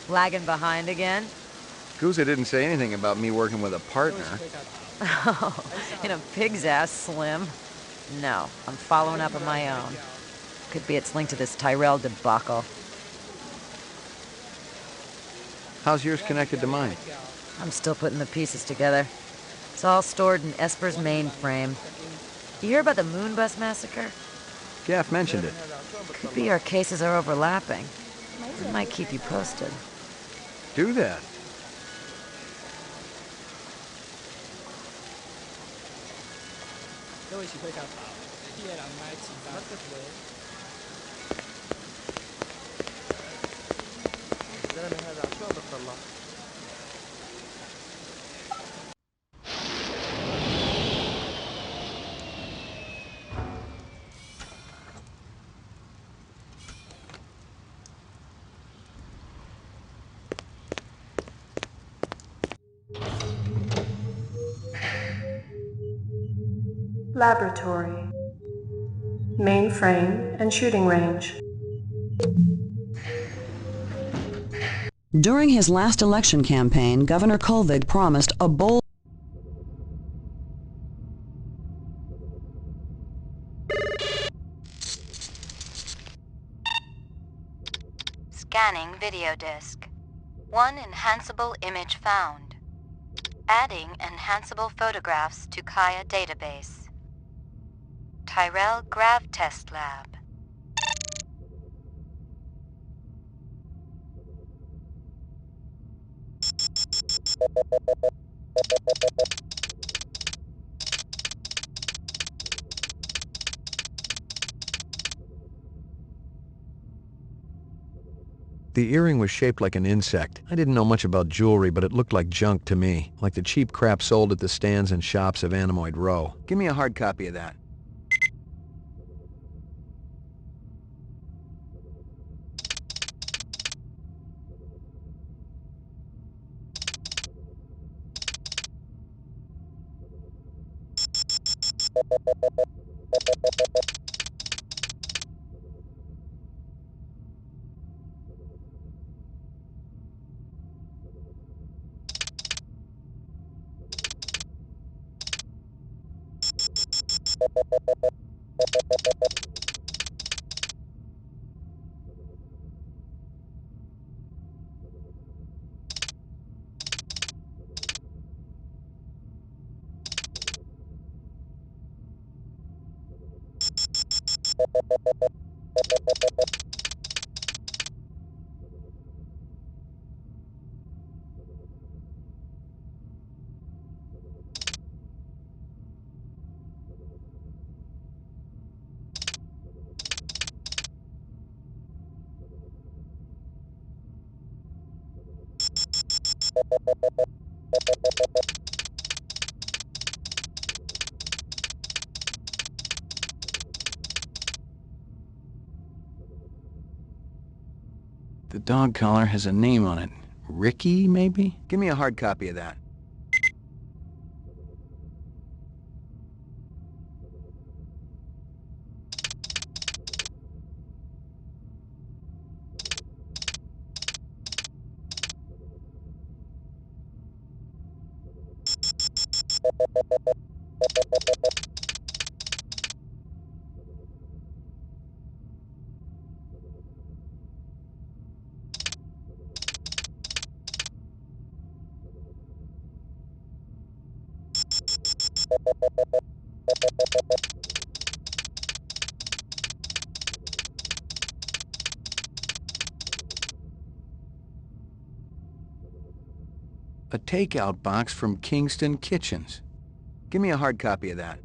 Lagging behind again? Guza didn't say anything about me working with a partner. Oh, in a pig's ass, Slim. No, I'm following up on my own. Could be it's linked to this Tyrell debacle. How's yours connected to mine? I'm still putting the pieces together. It's all stored in Esper's mainframe. You hear about the Moonbus massacre? Gaff mentioned it. Could be our cases are overlapping. I might keep you posted. Do that. Laboratory. Mainframe and shooting range. During his last election campaign, Governor Kolvig promised a bold... Scanning video disk. One enhanceable image found. Adding enhanceable photographs to Kaya database. Tyrell Grav Test Lab. The earring was shaped like an insect. I didn't know much about jewelry, but it looked like junk to me, like the cheap crap sold at the stands and shops of Animoid Row. Give me a hard copy of that. The dog collar has a name on it. Ricky, maybe? Give me a hard copy of that. A takeout box from Kingston Kitchens. Give me a hard copy of that.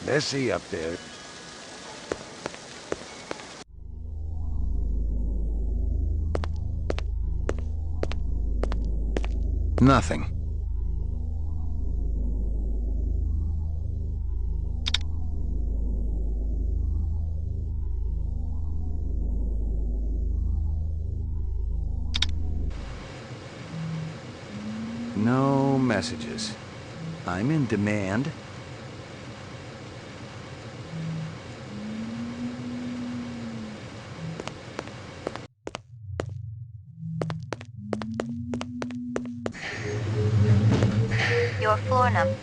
Messy up there. Nothing. No messages. I'm in demand. Your floor number.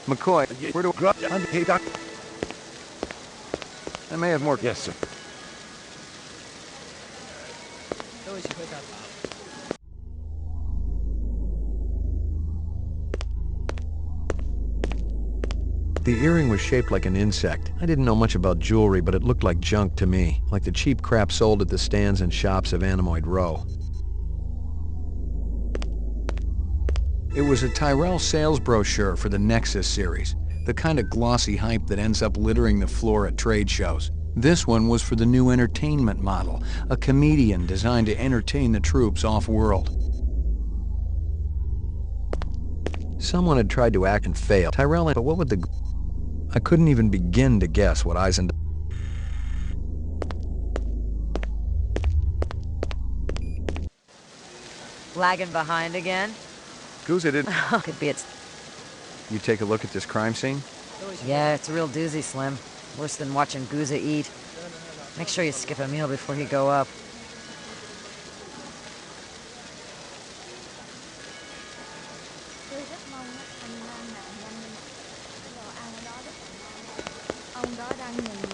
McCoy, where do Hey, Doc. I may have more. Yes, sir. The earring was shaped like an insect. I didn't know much about jewelry, but it looked like junk to me, like the cheap crap sold at the stands and shops of Anemoid Row. It was a Tyrell sales brochure for the Nexus series, the kind of glossy hype that ends up littering the floor at trade shows. This one was for the new entertainment model, a comedian designed to entertain the troops off-world. Someone had tried to act and failed. Tyrell, but what would the... I couldn't even begin to guess what Eisen... Lagging behind again? Guza didn't... Could be it's... You take a look at this crime scene? Yeah, it's a real doozy, Slim. Worse than watching Guza eat. Make sure you skip a meal before you go up. Tôi rất mong anh mang nạn nhân đồ ăn ở đó rất ngon. Ông đó đang nhìn mình.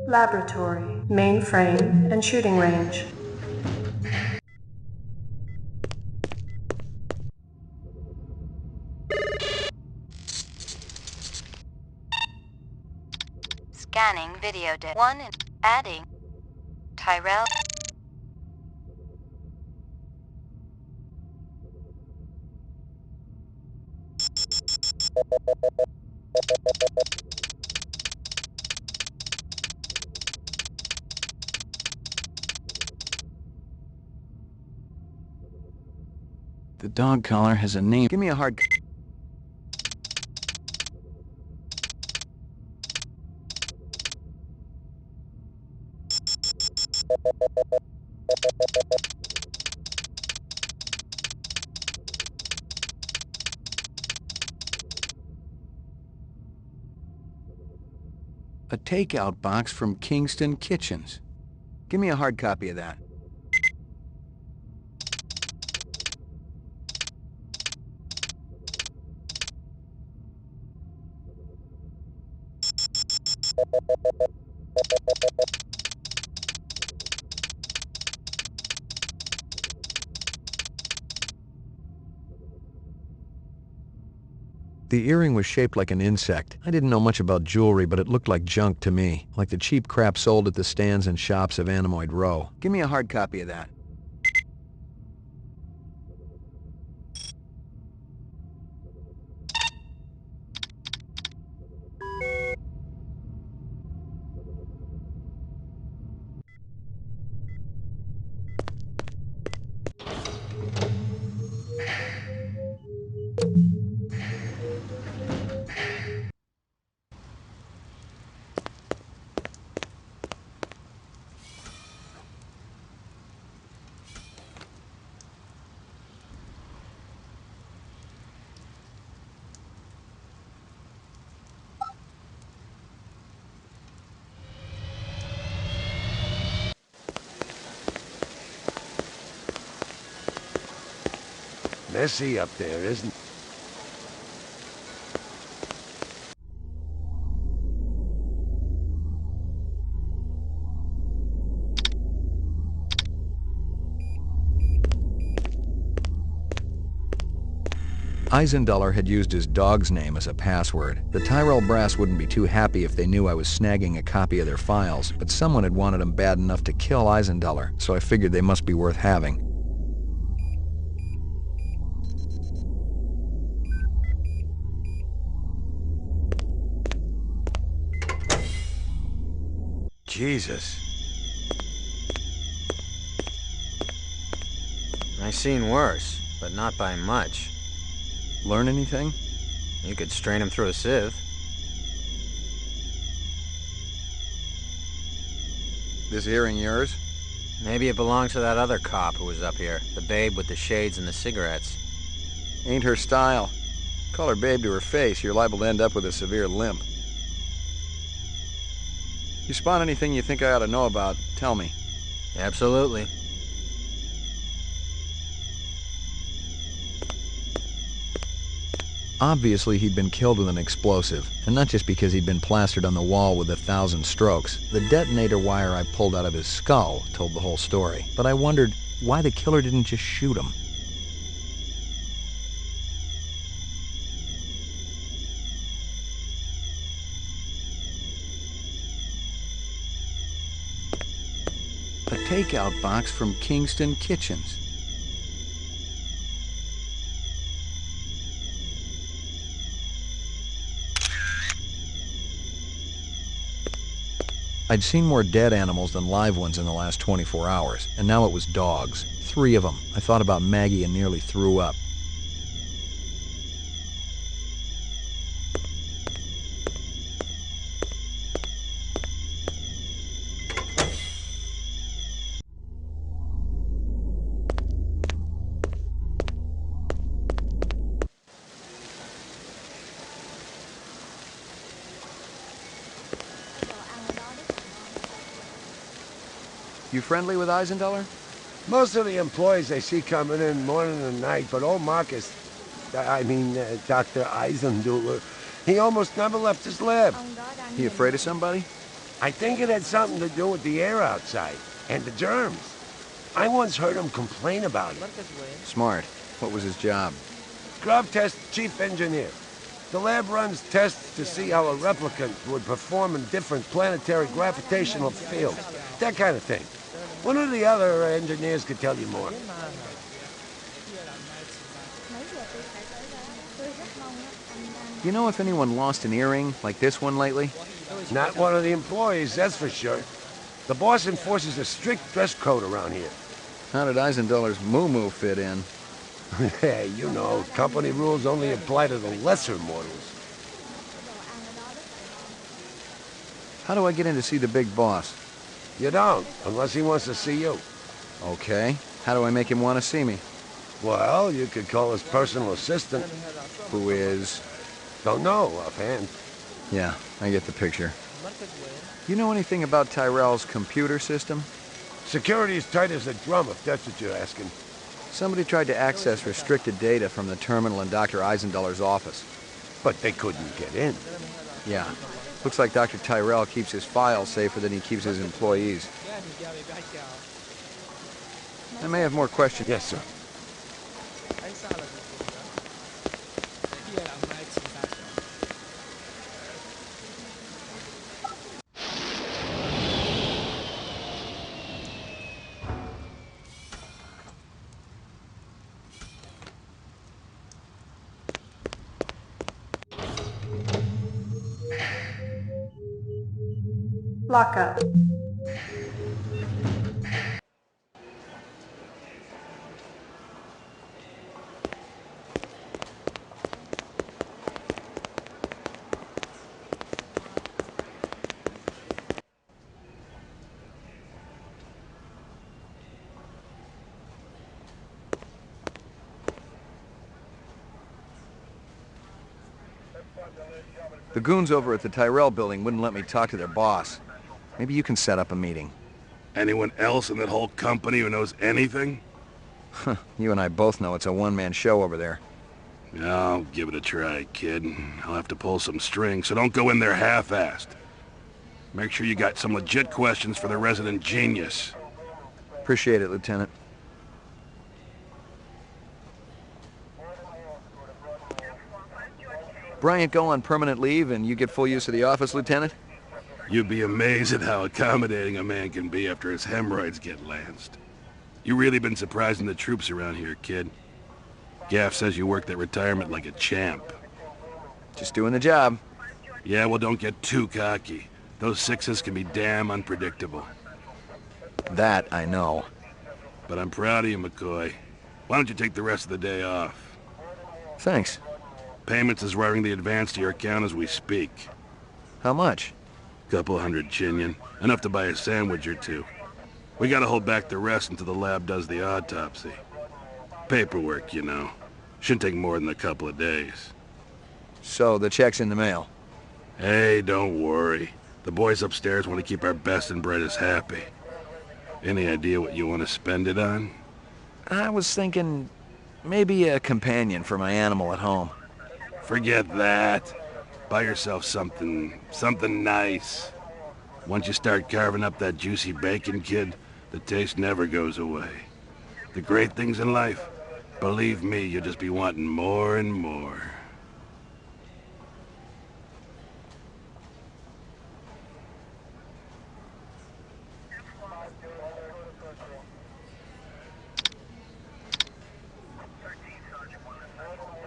Laboratory, mainframe, and shooting range. Scanning video one and adding. Tyrell. The dog collar has a name. Give me a hard... A takeout box from Kingston Kitchens. Give me a hard copy of that. The earring was shaped like an insect. I didn't know much about jewelry, but it looked like junk to me, like the cheap crap sold at the stands and shops of Animoid Row. Give me a hard copy of that. Messy up there, isn't it? Eisenduller had used his dog's name as a password. The Tyrell brass wouldn't be too happy if they knew I was snagging a copy of their files, but someone had wanted them bad enough to kill Eisenduller, so I figured they must be worth having. Jesus. I seen worse, but not by much. Learn anything? You could strain him through a sieve. This earring yours? Maybe it belongs to that other cop who was up here. The babe with the shades and the cigarettes. Ain't her style. Call her babe to her face, you're liable to end up with a severe limp. You spot anything you think I ought to know about, tell me. Absolutely. Obviously, he'd been killed with an explosive, and not just because he'd been plastered on the wall with 1,000 strokes. The detonator wire I pulled out of his skull told the whole story, but I wondered why the killer didn't just shoot him. A takeout box from Kingston Kitchens. I'd seen more dead animals than live ones in the last 24 hours, and now it was dogs. 3 of them. I thought about Maggie and nearly threw up. You friendly with Eisenduller? Most of the employees I see coming in morning and night, but old Marcus, Dr. Eisenduller, he almost never left his lab. He afraid of somebody? I think it had something to do with the air outside, and the germs. I once heard him complain about it. Smart. What was his job? Scrub test chief engineer. The lab runs tests to see how a replicant would perform in different planetary gravitational fields. That kind of thing. One of the other engineers could tell you more. You know if anyone lost an earring like this one lately? Not one of the employees, that's for sure. The boss enforces a strict dress code around here. How did Eisenduller's moo-moo fit in? Hey, you know, company rules only apply to the lesser mortals. How do I get in to see the big boss? You don't, unless he wants to see you. Okay. How do I make him want to see me? Well, you could call his personal assistant. Who is? Don't know, offhand. Yeah, I get the picture. You know anything about Tyrell's computer system? Security is tight as a drum, if that's what you're asking. Somebody tried to access restricted data from the terminal in Dr. Eisenduller's office. But they couldn't get in. Yeah. Looks like Dr. Tyrell keeps his files safer than he keeps his employees. I may have more questions. Yes, sir. Lockup. The goons over at the Tyrell building wouldn't let me talk to their boss. Maybe you can set up a meeting. Anyone else in that whole company who knows anything? You and I both know it's a one-man show over there. I'll give it a try, kid. I'll have to pull some strings, so don't go in there half-assed. Make sure you got some legit questions for the resident genius. Appreciate it, Lieutenant. Bryant go on permanent leave and you get full use of the office, Lieutenant? You'd be amazed at how accommodating a man can be after his hemorrhoids get lanced. You really been surprising the troops around here, kid. Gaff says you worked that retirement like a champ. Just doing the job. Yeah, well, don't get too cocky. Those sixes can be damn unpredictable. That I know. But I'm proud of you, McCoy. Why don't you take the rest of the day off? Thanks. Payments is wiring the advance to your account as we speak. How much? Couple hundred, Chinian. Enough to buy a sandwich or two. We gotta hold back the rest until the lab does the autopsy. Paperwork, you know. Shouldn't take more than a couple of days. So, the check's in the mail? Hey, don't worry. The boys upstairs want to keep our best and brightest happy. Any idea what you want to spend it on? I was thinking maybe a companion for my animal at home. Forget that. Buy yourself something nice. Once you start carving up that juicy bacon, kid, the taste never goes away. The great things in life, believe me, you'll just be wanting more and more.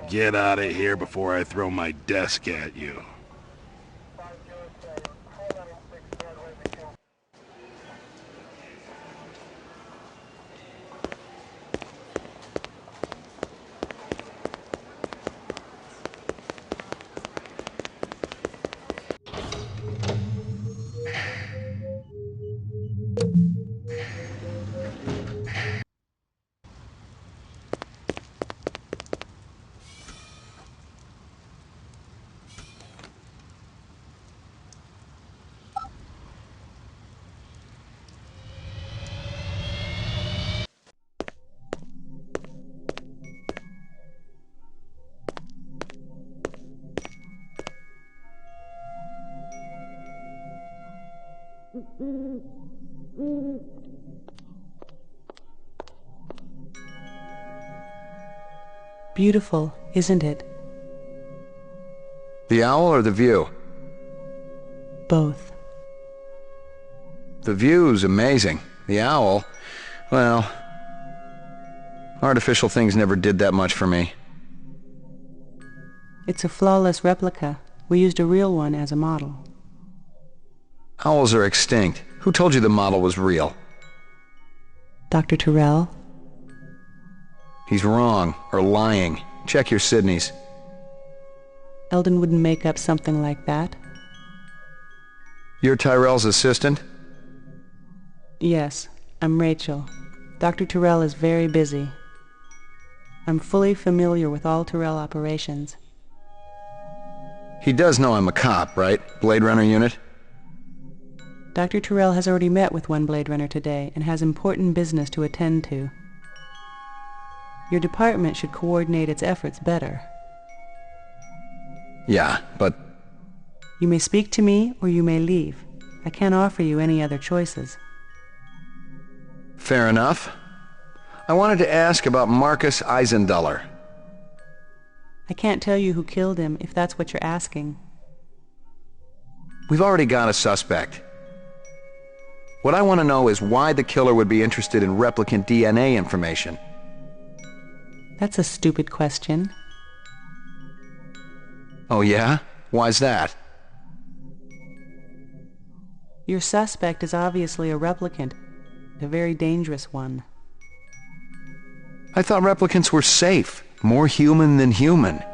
Get out of here before I throw my desk at you. Beautiful, isn't it? The owl or the view? Both. The view's amazing. The owl, well, artificial things never did that much for me. It's a flawless replica. We used a real one as a model. Owls are extinct. Who told you the model was real? Dr. Tyrell? He's wrong, or lying. Check your Sydneys. Eldon wouldn't make up something like that. You're Tyrell's assistant? Yes, I'm Rachel. Dr. Tyrell is very busy. I'm fully familiar with all Tyrell operations. He does know I'm a cop, right? Blade Runner unit? Dr. Tyrell has already met with one Blade Runner today and has important business to attend to. Your department should coordinate its efforts better. Yeah, but... You may speak to me or you may leave. I can't offer you any other choices. Fair enough. I wanted to ask about Marcus Eisenduller. I can't tell you who killed him if that's what you're asking. We've already got a suspect. What I want to know is why the killer would be interested in replicant DNA information. That's a stupid question. Oh yeah? Why's that? Your suspect is obviously a replicant, a very dangerous one. I thought replicants were safe, more human than human.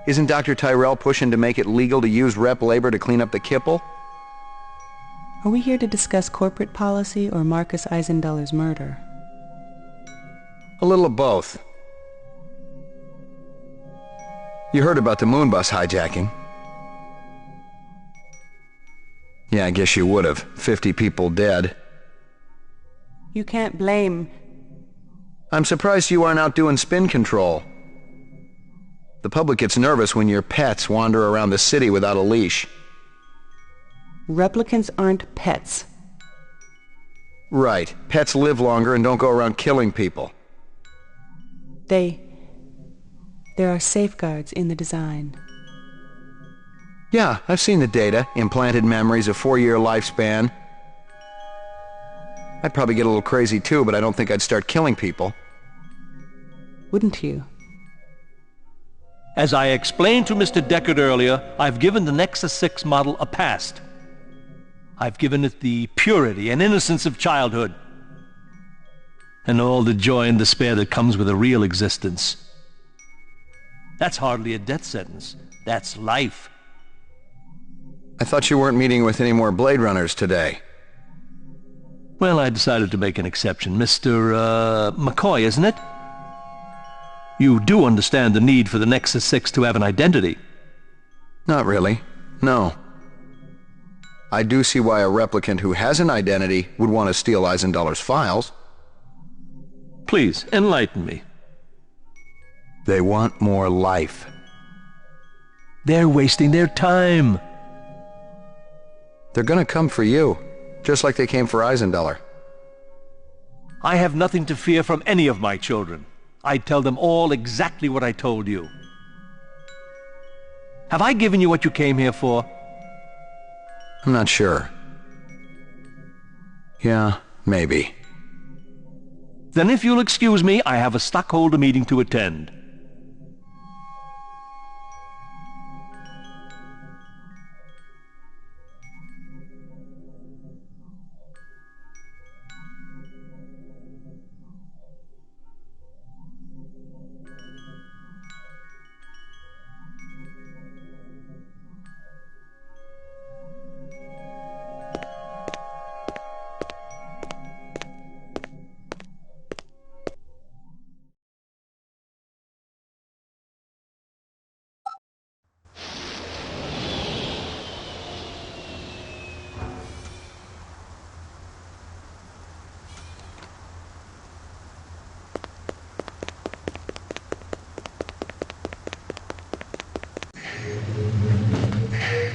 Isn't Dr. Tyrell pushing to make it legal to use rep labor to clean up the kipple? Are we here to discuss corporate policy or Marcus Eisenduller's murder? A little of both. You heard about the Moonbus hijacking. Yeah, I guess you would have. 50 people dead. You can't blame... I'm surprised you aren't out doing spin control. The public gets nervous when your pets wander around the city without a leash. Replicants aren't pets. Right. Pets live longer and don't go around killing people. There are safeguards in the design. Yeah, I've seen the data. Implanted memories, a 4-year lifespan. I'd probably get a little crazy too, but I don't think I'd start killing people. Wouldn't you? As I explained to Mr. Deckard earlier, I've given the Nexus 6 model a past. I've given it the purity and innocence of childhood. And all the joy and despair that comes with a real existence. That's hardly a death sentence. That's life. I thought you weren't meeting with any more Blade Runners today. Well, I decided to make an exception. Mr. McCoy, isn't it? You do understand the need for the Nexus 6 to have an identity. Not really. No. I do see why a replicant who has an identity would want to steal Eisenduller's files. Please, enlighten me. They want more life. They're wasting their time. They're gonna come for you, just like they came for Eisenduller. I have nothing to fear from any of my children. I'd tell them all exactly what I told you. Have I given you what you came here for? I'm not sure. Yeah, maybe. Then if you'll excuse me, I have a stockholder meeting to attend.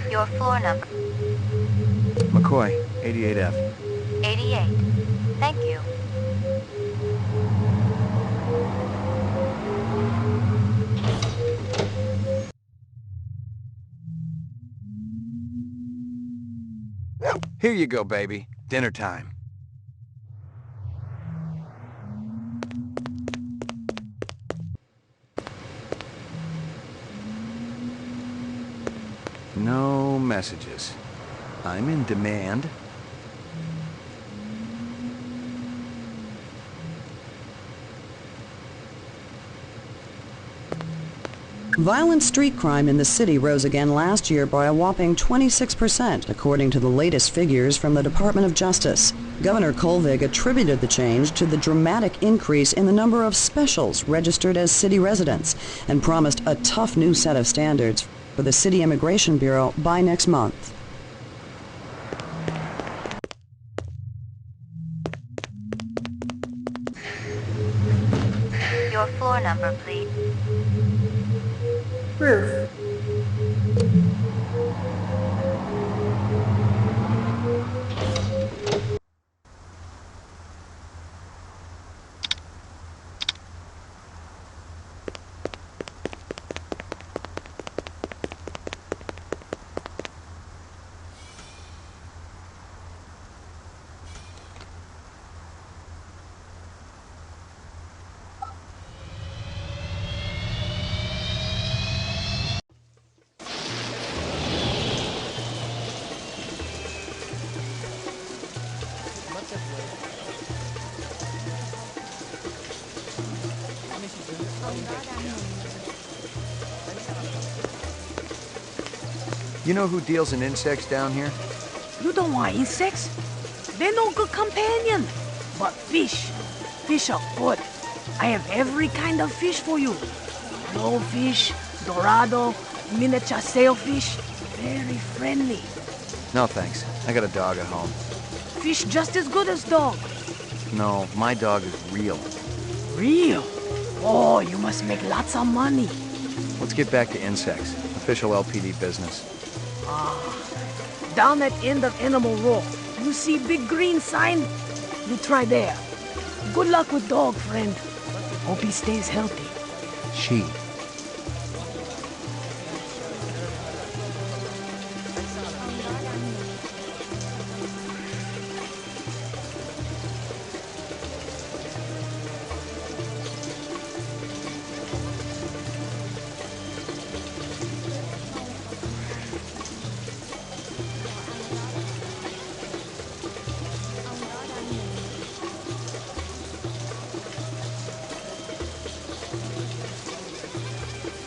Your floor number. McCoy, 88F. 88. Thank you. Here you go, baby. Dinner time. No messages. I'm in demand. Violent street crime in the city rose again last year by a whopping 26%, according to the latest figures from the Department of Justice. Governor Kolvig attributed the change to the dramatic increase in the number of specials registered as city residents and promised a tough new set of standards for the City Immigration Bureau by next month. Your floor number, please. Roof. You know who deals in insects down here? You don't want insects? They're no good companion. But fish. Fish are good. I have every kind of fish for you. Blowfish, dorado, miniature sailfish. Very friendly. No, thanks. I got a dog at home. Fish just as good as dog. No, my dog is real. Real? Oh, you must make lots of money. Let's get back to insects. Official LPD business. Down at end of Animal Row, you see big green sign? You try there. Good luck with dog, friend. Hope he stays healthy. She.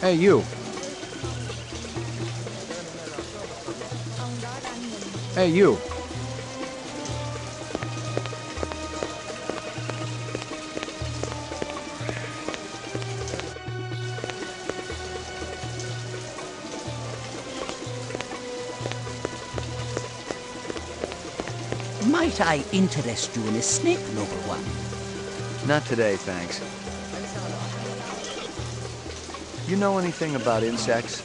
Hey, you. Hey, you. Might I interest you in a snake, noble one? Not today, thanks. You know anything about insects?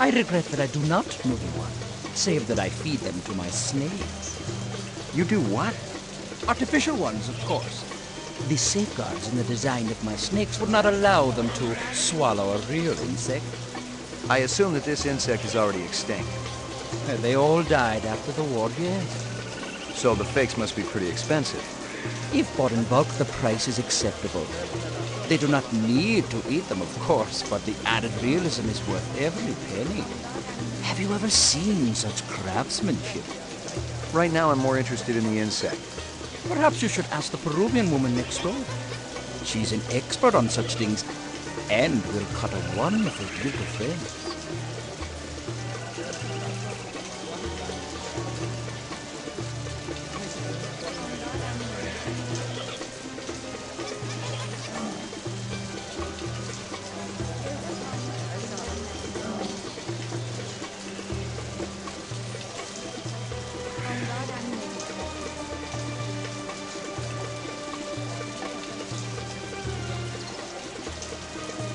I regret that I do not, noble one, save that I feed them to my snakes. You do what? Artificial ones, of course. The safeguards in the design of my snakes would not allow them to swallow a real insect. I assume that this insect is already extinct. They all died after the war, yes. So the fakes must be pretty expensive. If bought in bulk, the price is acceptable. They do not need to eat them, of course, but the added realism is worth every penny. Have you ever seen such craftsmanship? Right now, I'm more interested in the insect. Perhaps you should ask the Peruvian woman next door. She's an expert on such things, and will cut a wonderful deal to friends.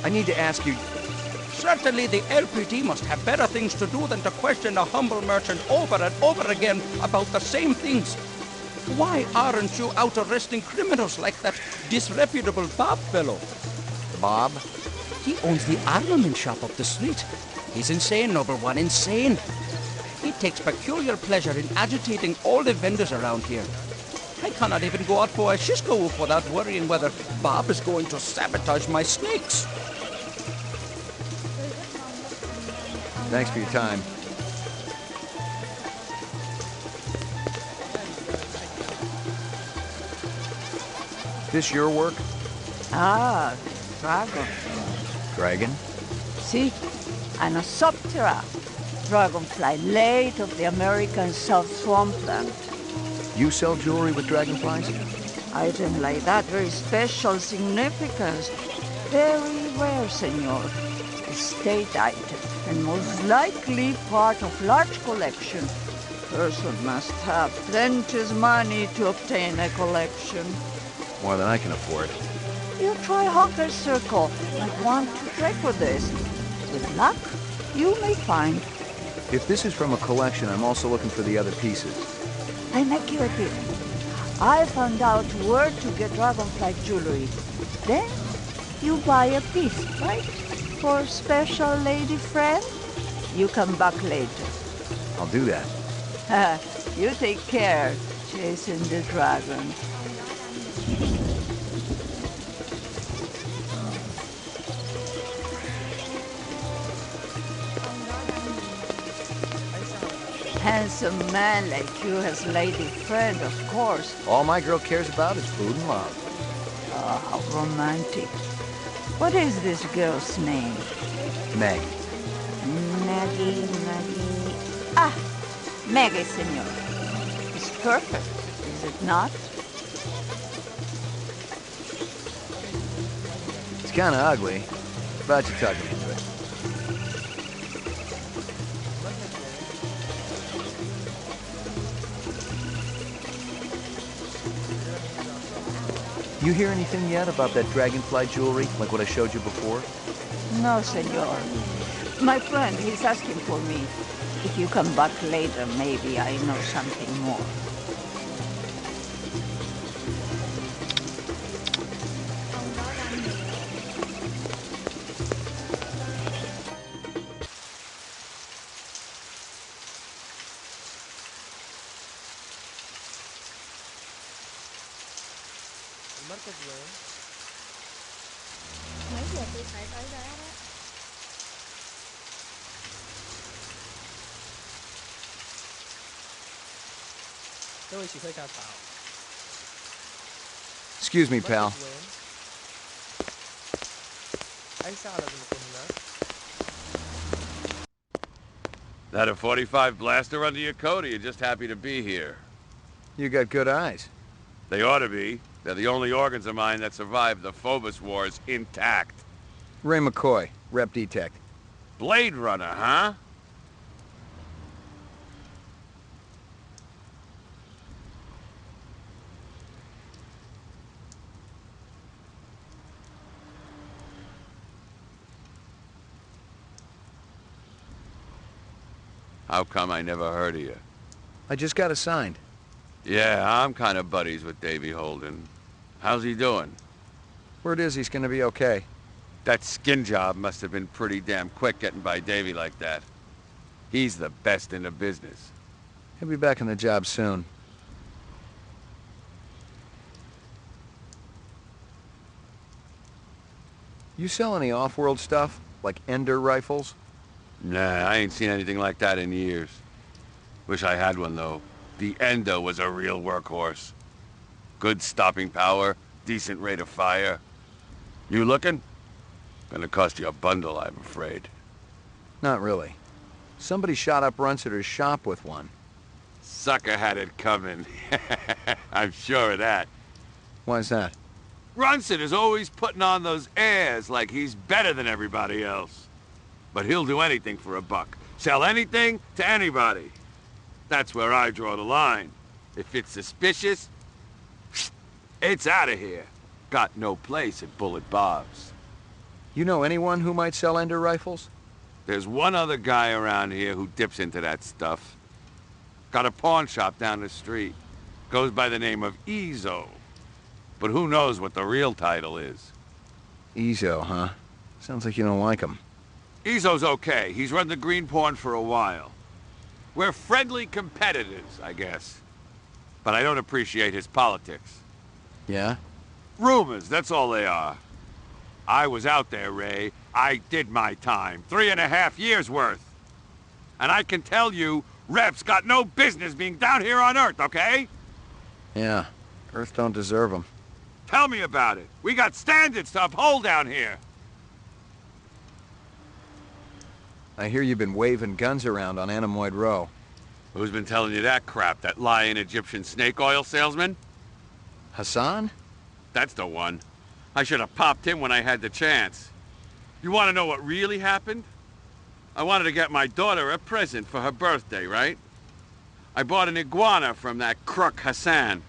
I need to ask you... Certainly the LPD must have better things to do than to question a humble merchant over and over again about the same things. Why aren't you out arresting criminals like that disreputable Bob fellow? Bob? He owns the armament shop up the street. He's insane, noble one, insane. He takes peculiar pleasure in agitating all the vendors around here. I cannot even go out for a Cisco whoop without worrying whether Bob is going to sabotage my snakes. Thanks for your time. This your work? Ah, dragon. Dragon? See? Anosoptera. Dragonfly late of the American South Swampland. You sell jewelry with dragonflies? Item like that, very special significance. Very rare, senor. Estate item, and most likely part of large collection. Person must have plenty money to obtain a collection. More than I can afford. You try Hawker's Circle. Might want to trade for this. With luck, you may find. If this is from a collection, I'm also looking for the other pieces. I make you a deal. I found out where to get dragonfly jewelry. Then you buy a piece, right? For special lady friend? You come back later. I'll do that. You take care, chasing the dragon. Handsome man like you has lady friend, of course. All my girl cares about is food and love. Oh, how romantic. What is this girl's name? Meg. Maggie. Ah, Maggie, senor. It's perfect, is it not? It's kind of ugly, but you talk me into it. You hear anything yet about that dragonfly jewelry, like what I showed you before? No, senor. My friend, he's asking for me. If you come back later, maybe I know something more. Mấy giờ tôi phải tới đó đó. Excuse me, pal. That a 45 blaster under your coat, or you just happy to be here? You got good eyes. They ought to be. They're the only organs of mine that survived the Phobos Wars intact. Ray McCoy, Rep Detect. Blade Runner, huh? How come I never heard of you? I just got assigned. Yeah, I'm kind of buddies with Davy Holden. How's he doing? Word is he's gonna be okay. That skin job must have been pretty damn quick getting by Davy like that. He's the best in the business. He'll be back on the job soon. You sell any off-world stuff? Like Ender rifles? Nah, I ain't seen anything like that in years. Wish I had one, though. The Endo was a real workhorse. Good stopping power, decent rate of fire. You looking? Gonna cost you a bundle, I'm afraid. Not really. Somebody shot up Runsiter's shop with one. Sucker had it coming. I'm sure of that. Why's that? Runsiter's always putting on those airs like he's better than everybody else. But he'll do anything for a buck. Sell anything to anybody. That's where I draw the line. If it's suspicious, it's out of here. Got no place at Bullet Bob's. You know anyone who might sell Ender rifles? There's one other guy around here who dips into that stuff. Got a pawn shop down the street. Goes by the name of Ezo. But who knows what the real title is? Ezo, huh? Sounds like you don't like him. Ezo's okay. He's run the green pawn for a while. We're friendly competitors, I guess. But I don't appreciate his politics. Yeah? Rumors, that's all they are. I was out there, Ray. I did my time. 3.5 years worth. And I can tell you, Rep's got no business being down here on Earth, okay? Yeah. Earth don't deserve him. Tell me about it. We got standards to uphold down here. I hear you've been waving guns around on Anemoid Row. Who's been telling you that crap? That lying Egyptian snake oil salesman? Hassan? That's the one. I should have popped him when I had the chance. You want to know what really happened? I wanted to get my daughter a present for her birthday, right? I bought an iguana from that crook Hassan.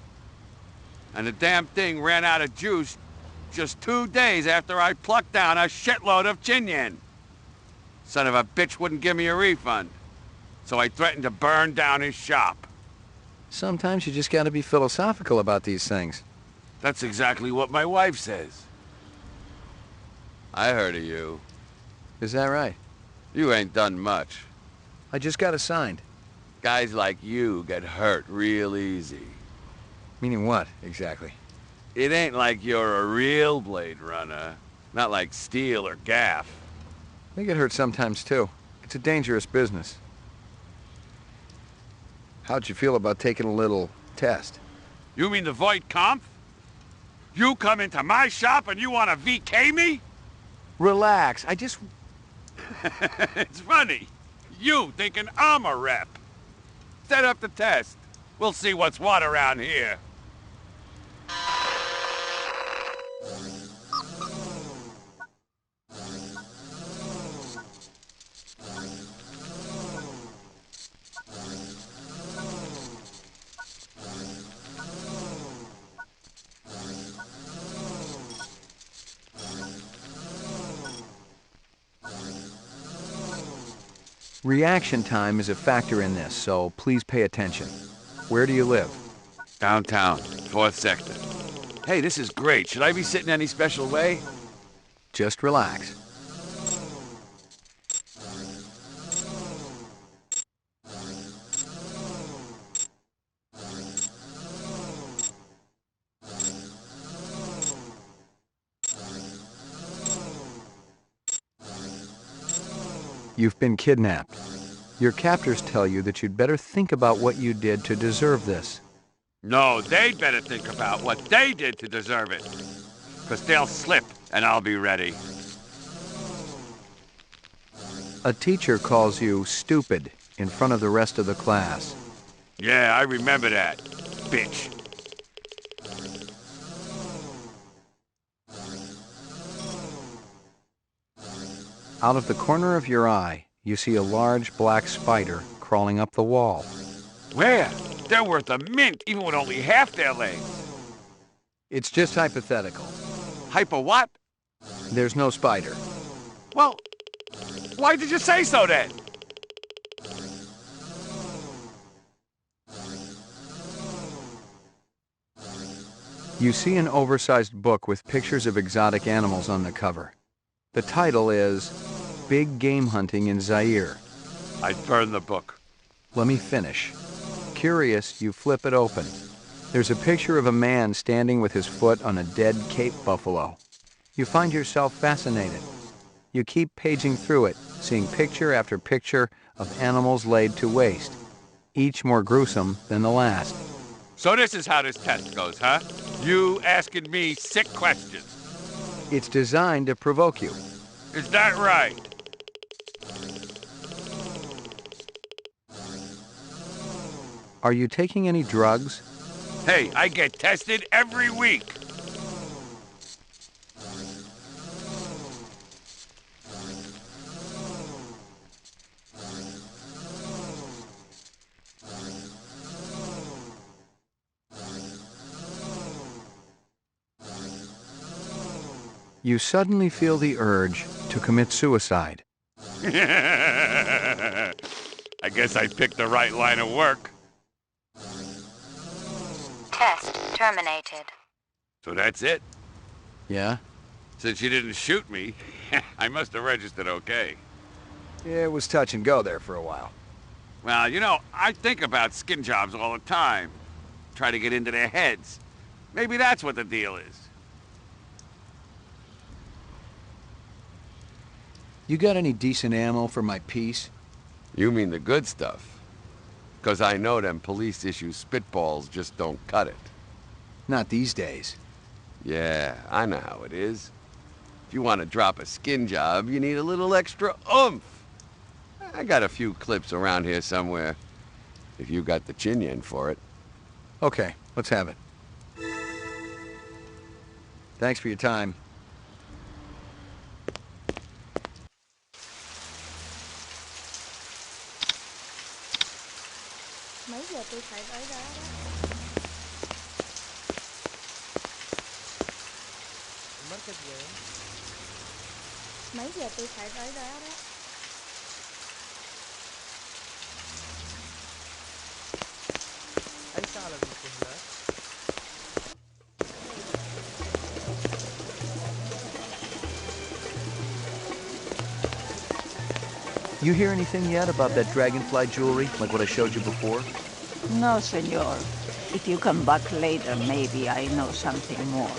And the damn thing ran out of juice just 2 days after I plucked down a shitload of Chinyan. Son of a bitch wouldn't give me a refund. So I threatened to burn down his shop. Sometimes you just gotta be philosophical about these things. That's exactly what my wife says. I heard of you. Is that right? You ain't done much. I just got assigned. Guys like you get hurt real easy. Meaning what, exactly? It ain't like you're a real Blade Runner. Not like Steel or Gaff. They get hurt sometimes, too. It's a dangerous business. How'd you feel about taking a little test? You mean the Voight Kampf? You come into my shop and you want to VK me? Relax, It's funny. You thinking I'm a rep. Set up the test. We'll see what's what around here. Reaction time is a factor in this, so please pay attention. Where do you live? Downtown, 4th sector. Hey, this is great. Should I be sitting any special way? Just relax. You've been kidnapped. Your captors tell you that you'd better think about what you did to deserve this. No, they'd better think about what they did to deserve it. Because they'll slip, and I'll be ready. A teacher calls you stupid in front of the rest of the class. Yeah, I remember that. Bitch. Out of the corner of your eye, you see a large black spider crawling up the wall. Where? They're worth a mint, even with only half their legs. It's just hypothetical. Hypo what? There's no spider. Well, why did you say so then? You see an oversized book with pictures of exotic animals on the cover. The title is Big Game Hunting in Zaire. I'd burn the book. Let me finish. Curious, you flip it open. There's a picture of a man standing with his foot on a dead Cape buffalo. You find yourself fascinated. You keep paging through it, seeing picture after picture of animals laid to waste, each more gruesome than the last. So this is how this test goes, huh? You asking me sick questions. It's designed to provoke you. Is that right? Are you taking any drugs? Hey, I get tested every week. You suddenly feel the urge to commit suicide. I guess I picked the right line of work. Test terminated. So that's it? Yeah? Since you didn't shoot me, I must have registered okay. Yeah, it was touch and go there for a while. Well, you know, I think about skin jobs all the time. Try to get into their heads. Maybe that's what the deal is. You got any decent ammo for my piece? You mean the good stuff? 'Cause I know them police-issue spitballs just don't cut it. Not these days. Yeah, I know how it is. If you want to drop a skin job, you need a little extra oomph. I got a few clips around here somewhere, if you got the chin yen for it. Okay, let's have it. Thanks for your time. Mấy giờ tôi phải tới đó đó? Mất cái gì? Mấy giờ tôi phải tới đó đó? Ay sala din po na. You hear anything yet about that dragonfly jewelry, like what I showed you before? No, senor. If you come back later, maybe I know something more.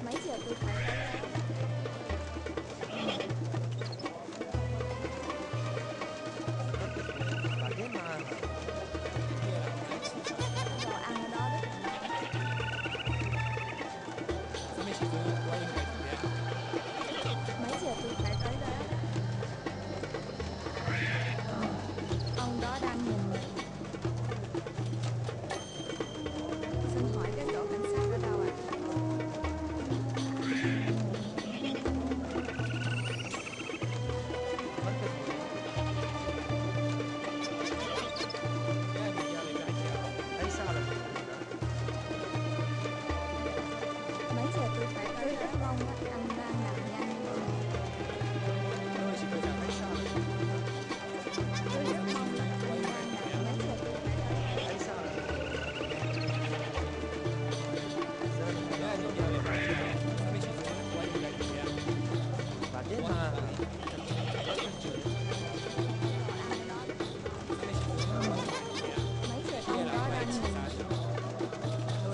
Mấy giờ tôi phải tới đó? Đồ ăn ở đó đấy. Mấy giờ tôi phải tới đó? Ông đó đang nhìn mình. Xin hỏi cái chỗ cảnh sát ở đâu ạ? Mấy giờ tôi phải tới rất mong anh đang làm nhanh như vậy. Tôi rất mong anh đang làm. Mấy giờ tôi phải mấy giờ ông đó đang nhìn.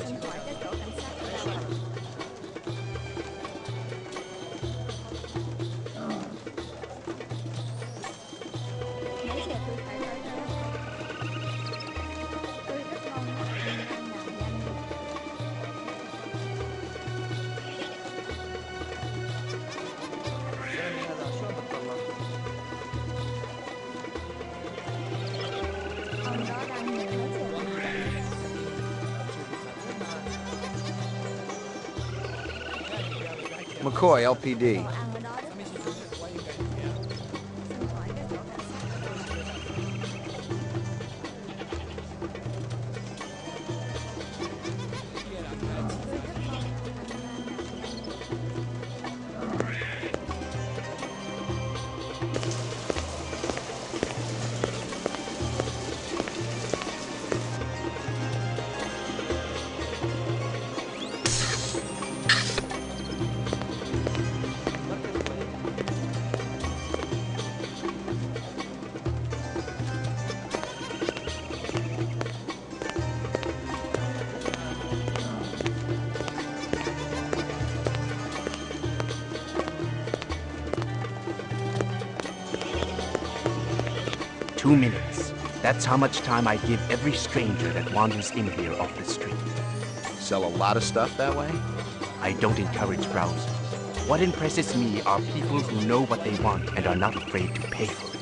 Xin hỏi cái chỗ cảnh sát ở đâu ạ? Mấy giờ tôi phải tới đó? Tôi rất mong anh đang làm nhanh như vậy. Ông đó đang nhìn. Mấy giờ tôi phải McCoy, LPD. ăn ở đó đấy. Xin hỏi cái chỗ cảnh sát. Two minutes. That's how much time I give every stranger that wanders in here off the street. Sell a lot of stuff that way? I don't encourage browsers. What impresses me are people who know what they want and are not afraid to pay for it.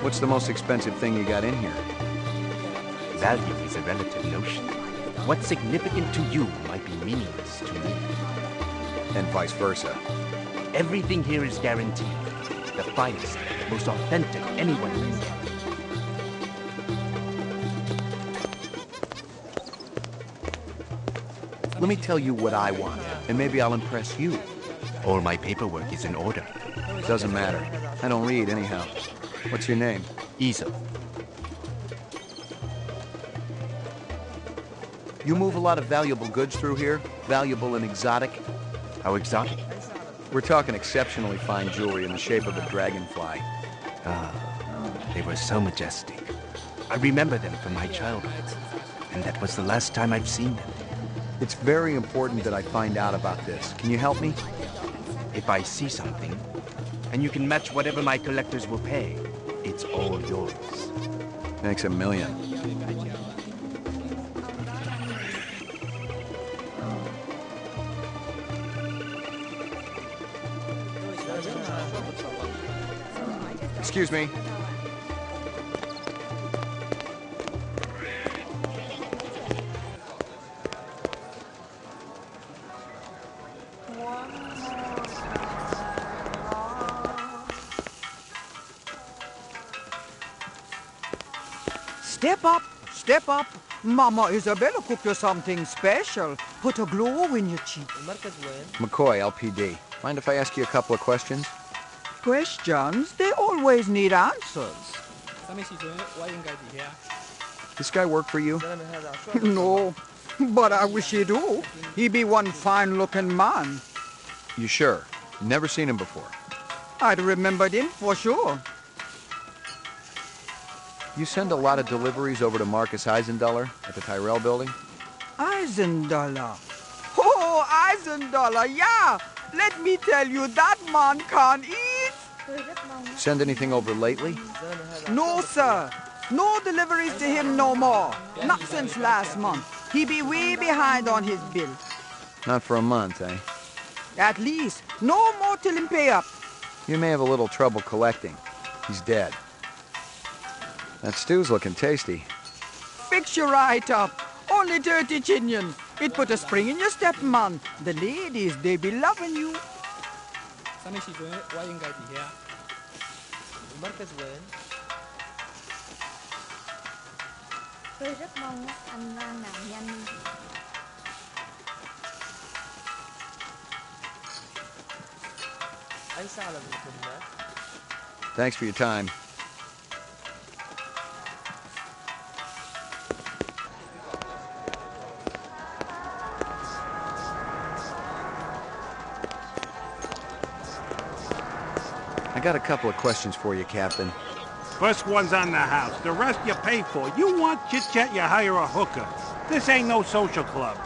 What's the most expensive thing you got in here? Value is a relative notion. What's significant to you might be meaningless to me. And vice versa. Everything here is guaranteed. The finest, most authentic anyone can get. Let me tell you what I want, and maybe I'll impress you. All my paperwork is in order. Doesn't matter. I don't read anyhow. What's your name? Easel. You move a lot of valuable goods through here? Valuable and exotic? How exotic? We're talking exceptionally fine jewelry in the shape of a dragonfly. Ah, they were so majestic. I remember them from my childhood, and that was the last time I've seen them. It's very important that I find out about this. Can you help me? If I see something, and you can match whatever my collectors will pay, it's all yours. Thanks a million. Excuse me. Step up, step up. Mama Isabella cooked you something special. Put a glow in your cheek. McCoy, LPD. Mind if I ask you a couple of questions? Questions? They always need answers. This guy work for you? No, but I wish he do. He be one fine-looking man. You sure? Never seen him before. I'd remembered him for sure. You send a lot of deliveries over to Marcus Eisendaler at the Tyrell building? Eisendaler. Oh, Eisendaler, yeah! Let me tell you, that man can't eat! Send anything over lately? No, sir. No deliveries to him no more. Not since last month. He be way behind on his bill. Not for a month, eh? At least. No more till him pay up. You may have a little trouble collecting. He's dead. That stew's looking tasty. Fix you right up. Only 30 chinion. It put a spring in your step, man. The ladies, they be loving you. Tôi rất mong anh mang nàng nhanh. Thanks for your time. I got a couple of questions for you, Captain. First one's on the house. The rest you pay for. You want chit-chat, you hire a hooker. This ain't no social club.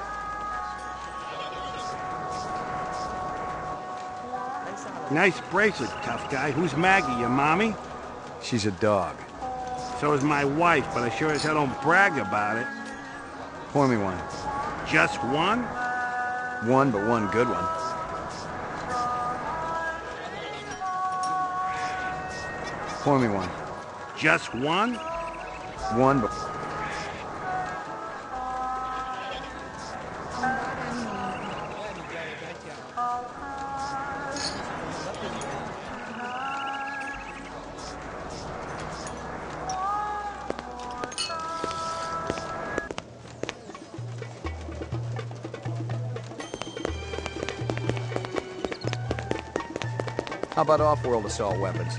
Nice bracelet, tough guy. Who's Maggie, your mommy? She's a dog. So is my wife, but I sure as hell don't brag about it. Pour me one. Just one? One, but one good one. Pour me one. Just one? One, but... How about off-world assault weapons?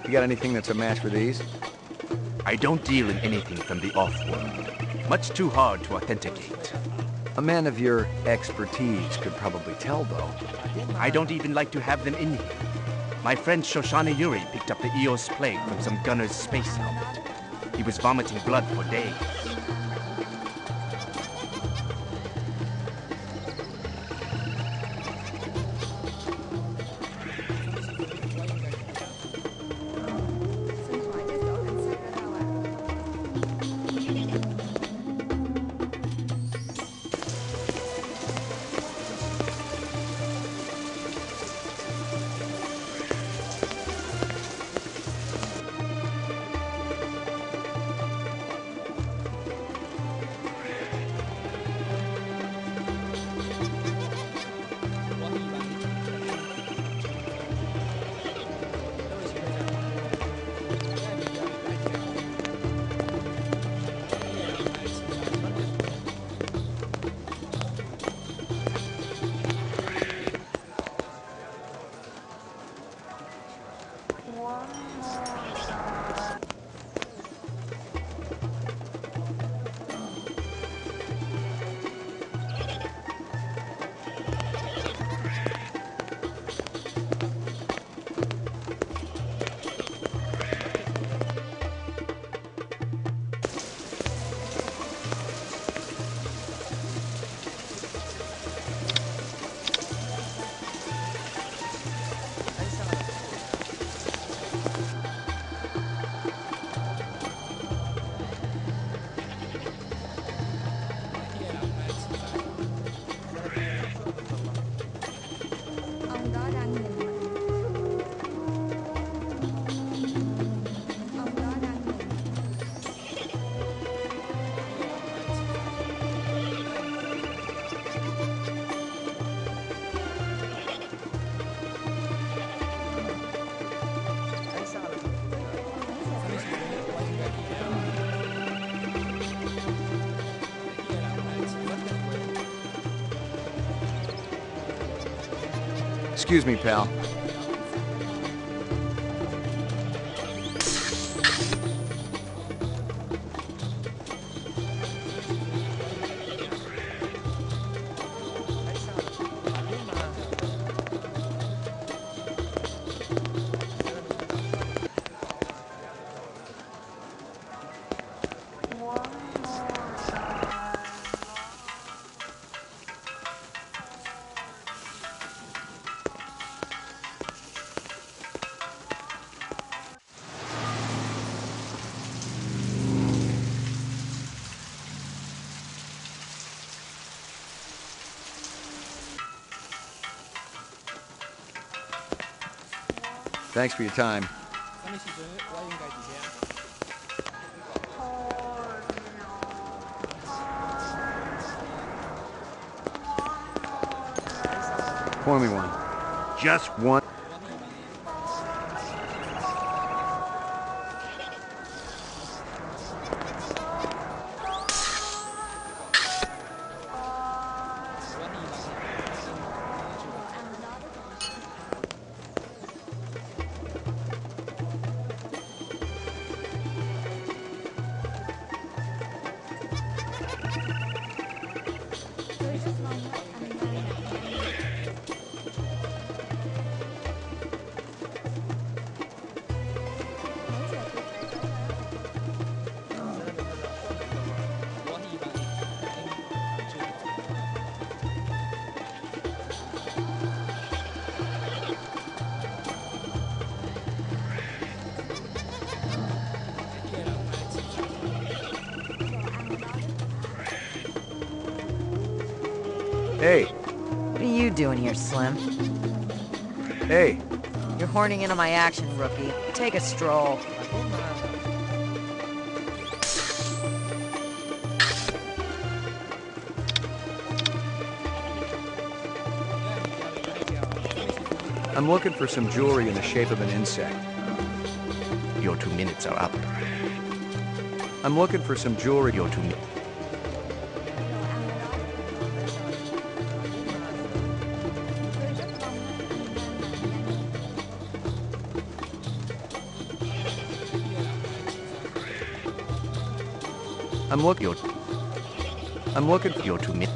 You got anything that's a match for these? I don't deal in anything from the off-world. Much too hard to authenticate. A man of your expertise could probably tell, though. I don't even like to have them in here. My friend Shoshana Yuri picked up the Eos plague from some gunner's space helmet. He was vomiting blood for days. Excuse me, pal. Thanks for your time. Pour me one. Just one. Hey. What are you doing here, Slim? Hey. You're horning into my action, rookie. Take a stroll. I'm looking for some jewelry in the shape of an insect. Your 2 minutes are up. I'm looking for some jewelry. Your 2 minutes. I'm looking for your 2 minutes.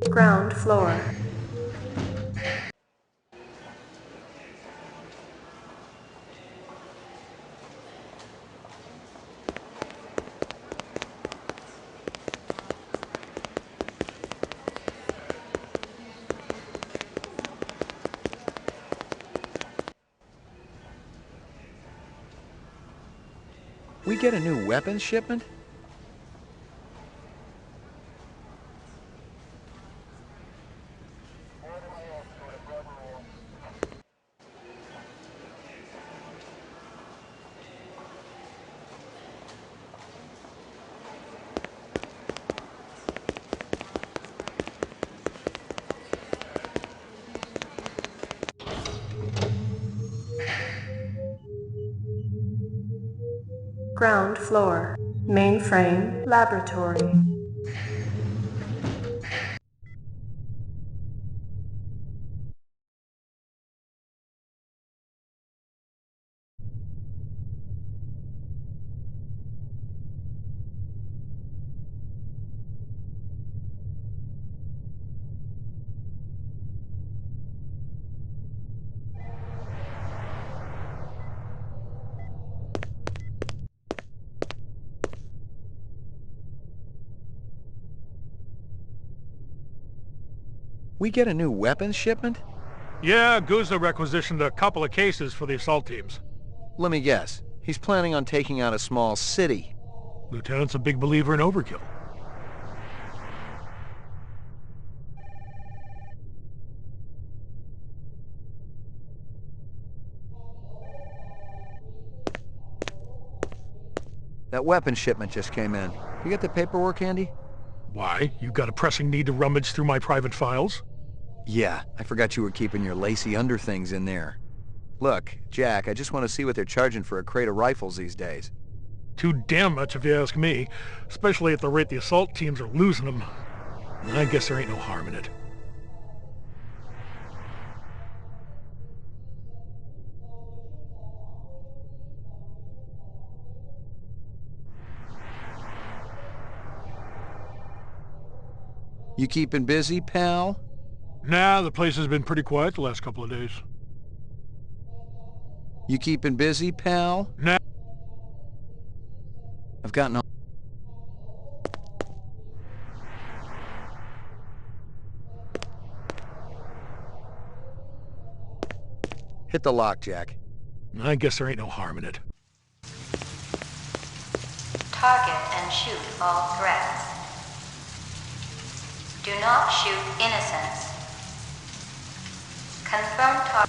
Ground floor. We get a new weapons shipment? Ground floor. Mainframe laboratory. We get a new weapons shipment? Yeah, Guzza requisitioned a couple of cases for the assault teams. Let me guess. He's planning on taking out a small city. Lieutenant's a big believer in overkill. That weapons shipment just came in. You get the paperwork handy? Why? You got a pressing need to rummage through my private files? Yeah, I forgot you were keeping your lacy underthings in there. Look, Jack, I just want to see what they're charging for a crate of rifles these days. Too damn much if you ask me, especially at the rate the assault teams are losing them. I guess there ain't no harm in it. You keeping busy, pal? Nah, the place has been pretty quiet the last couple of days. You keeping busy, pal? Nah. I've got no... Hit the lock, Jack. I guess there ain't no harm in it. Target and shoot all threats. Do not shoot innocents. Confirm target.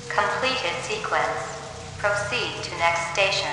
Completed sequence. Proceed to next station.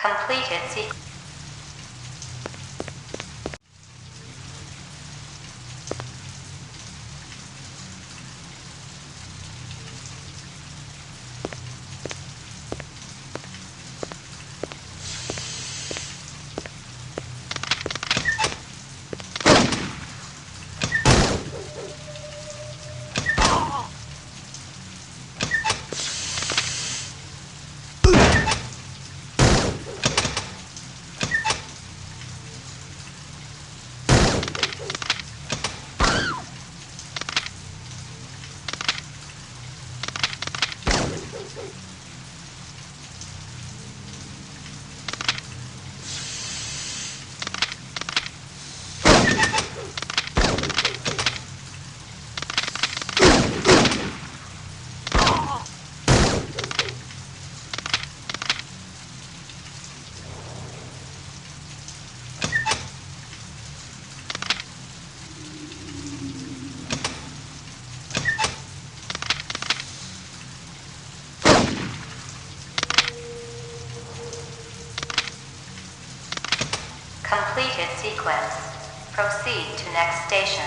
Completed sequence. Completed sequence. Proceed to next station.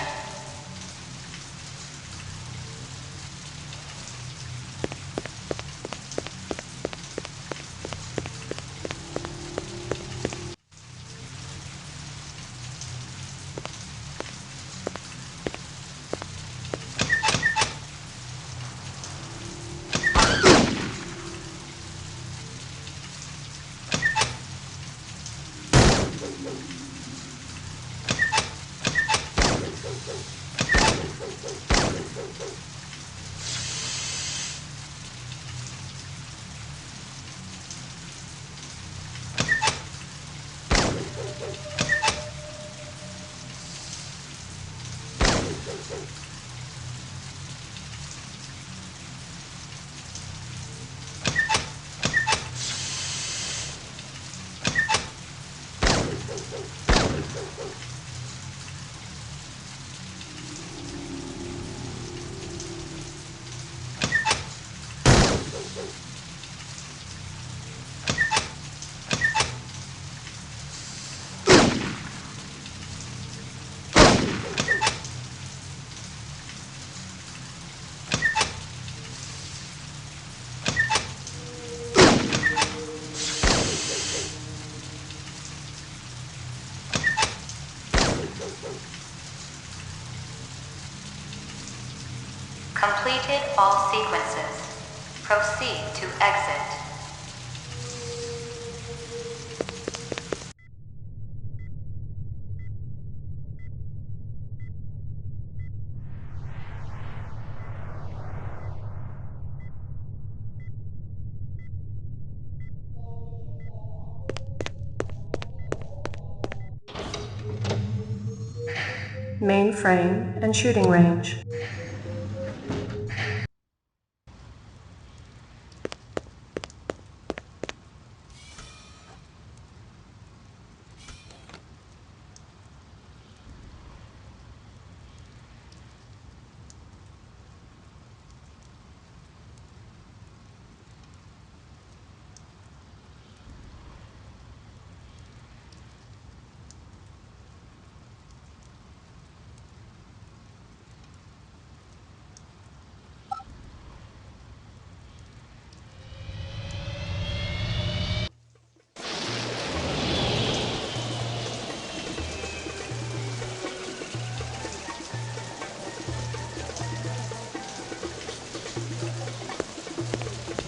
Completed all sequences. Proceed to exit. Mainframe and shooting range.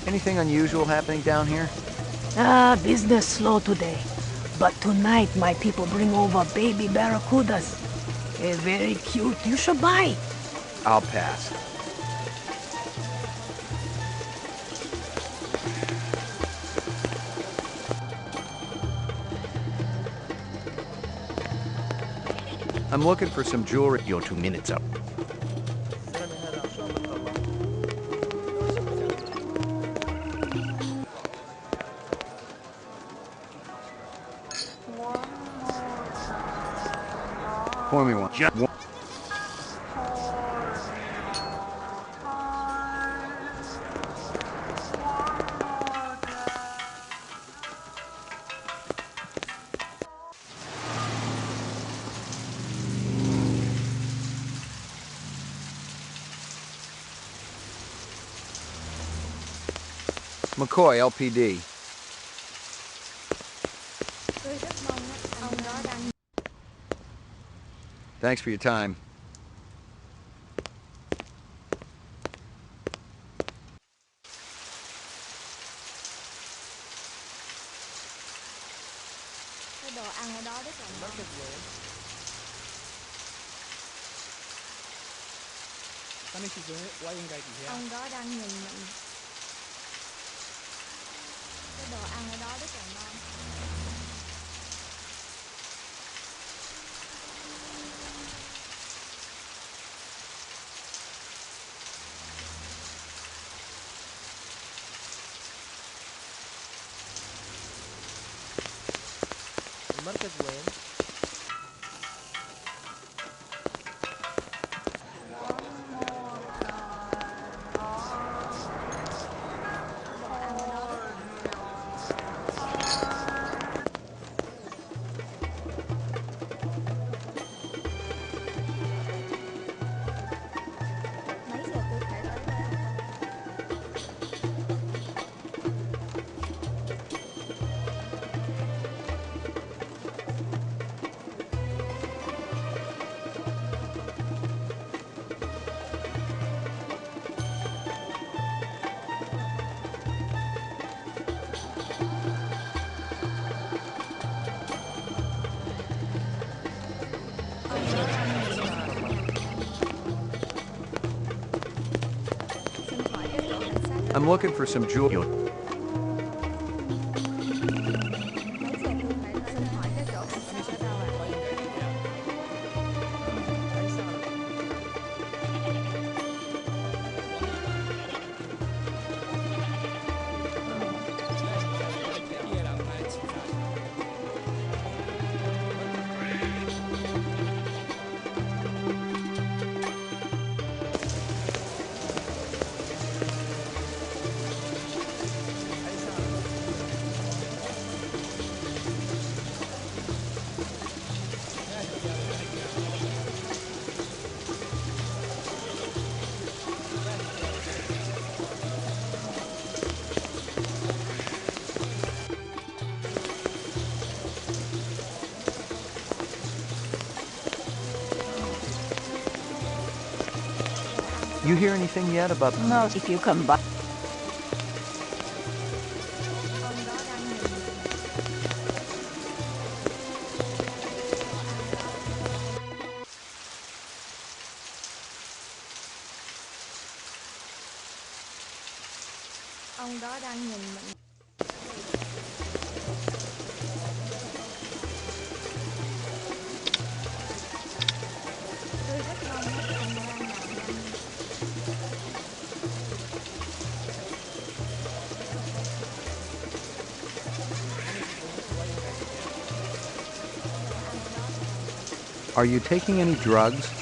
Anything unusual happening down here? Business slow today. But tonight my people bring over baby barracudas. They're very cute. You should buy. I'll pass. I'm looking for some jewelry. You're 2 minutes up. Pour me one. Just one. McCoy, LPD. Tôi rất mong ông đó đang... Thanks for your time. Cái đồ ăn ở đó rất là ngon. Ông đó đang nhìn mình. Cái đồ ăn ở đó rất là ngon. المركز وين؟ Mấy giờ tôi phải tới đây? I'm looking for some jewelry. You hear anything yet about... No, if you come back. Ông đó đang nhìn mình. Tôi rất mong ông đang làm nhanh. Are you taking any drugs?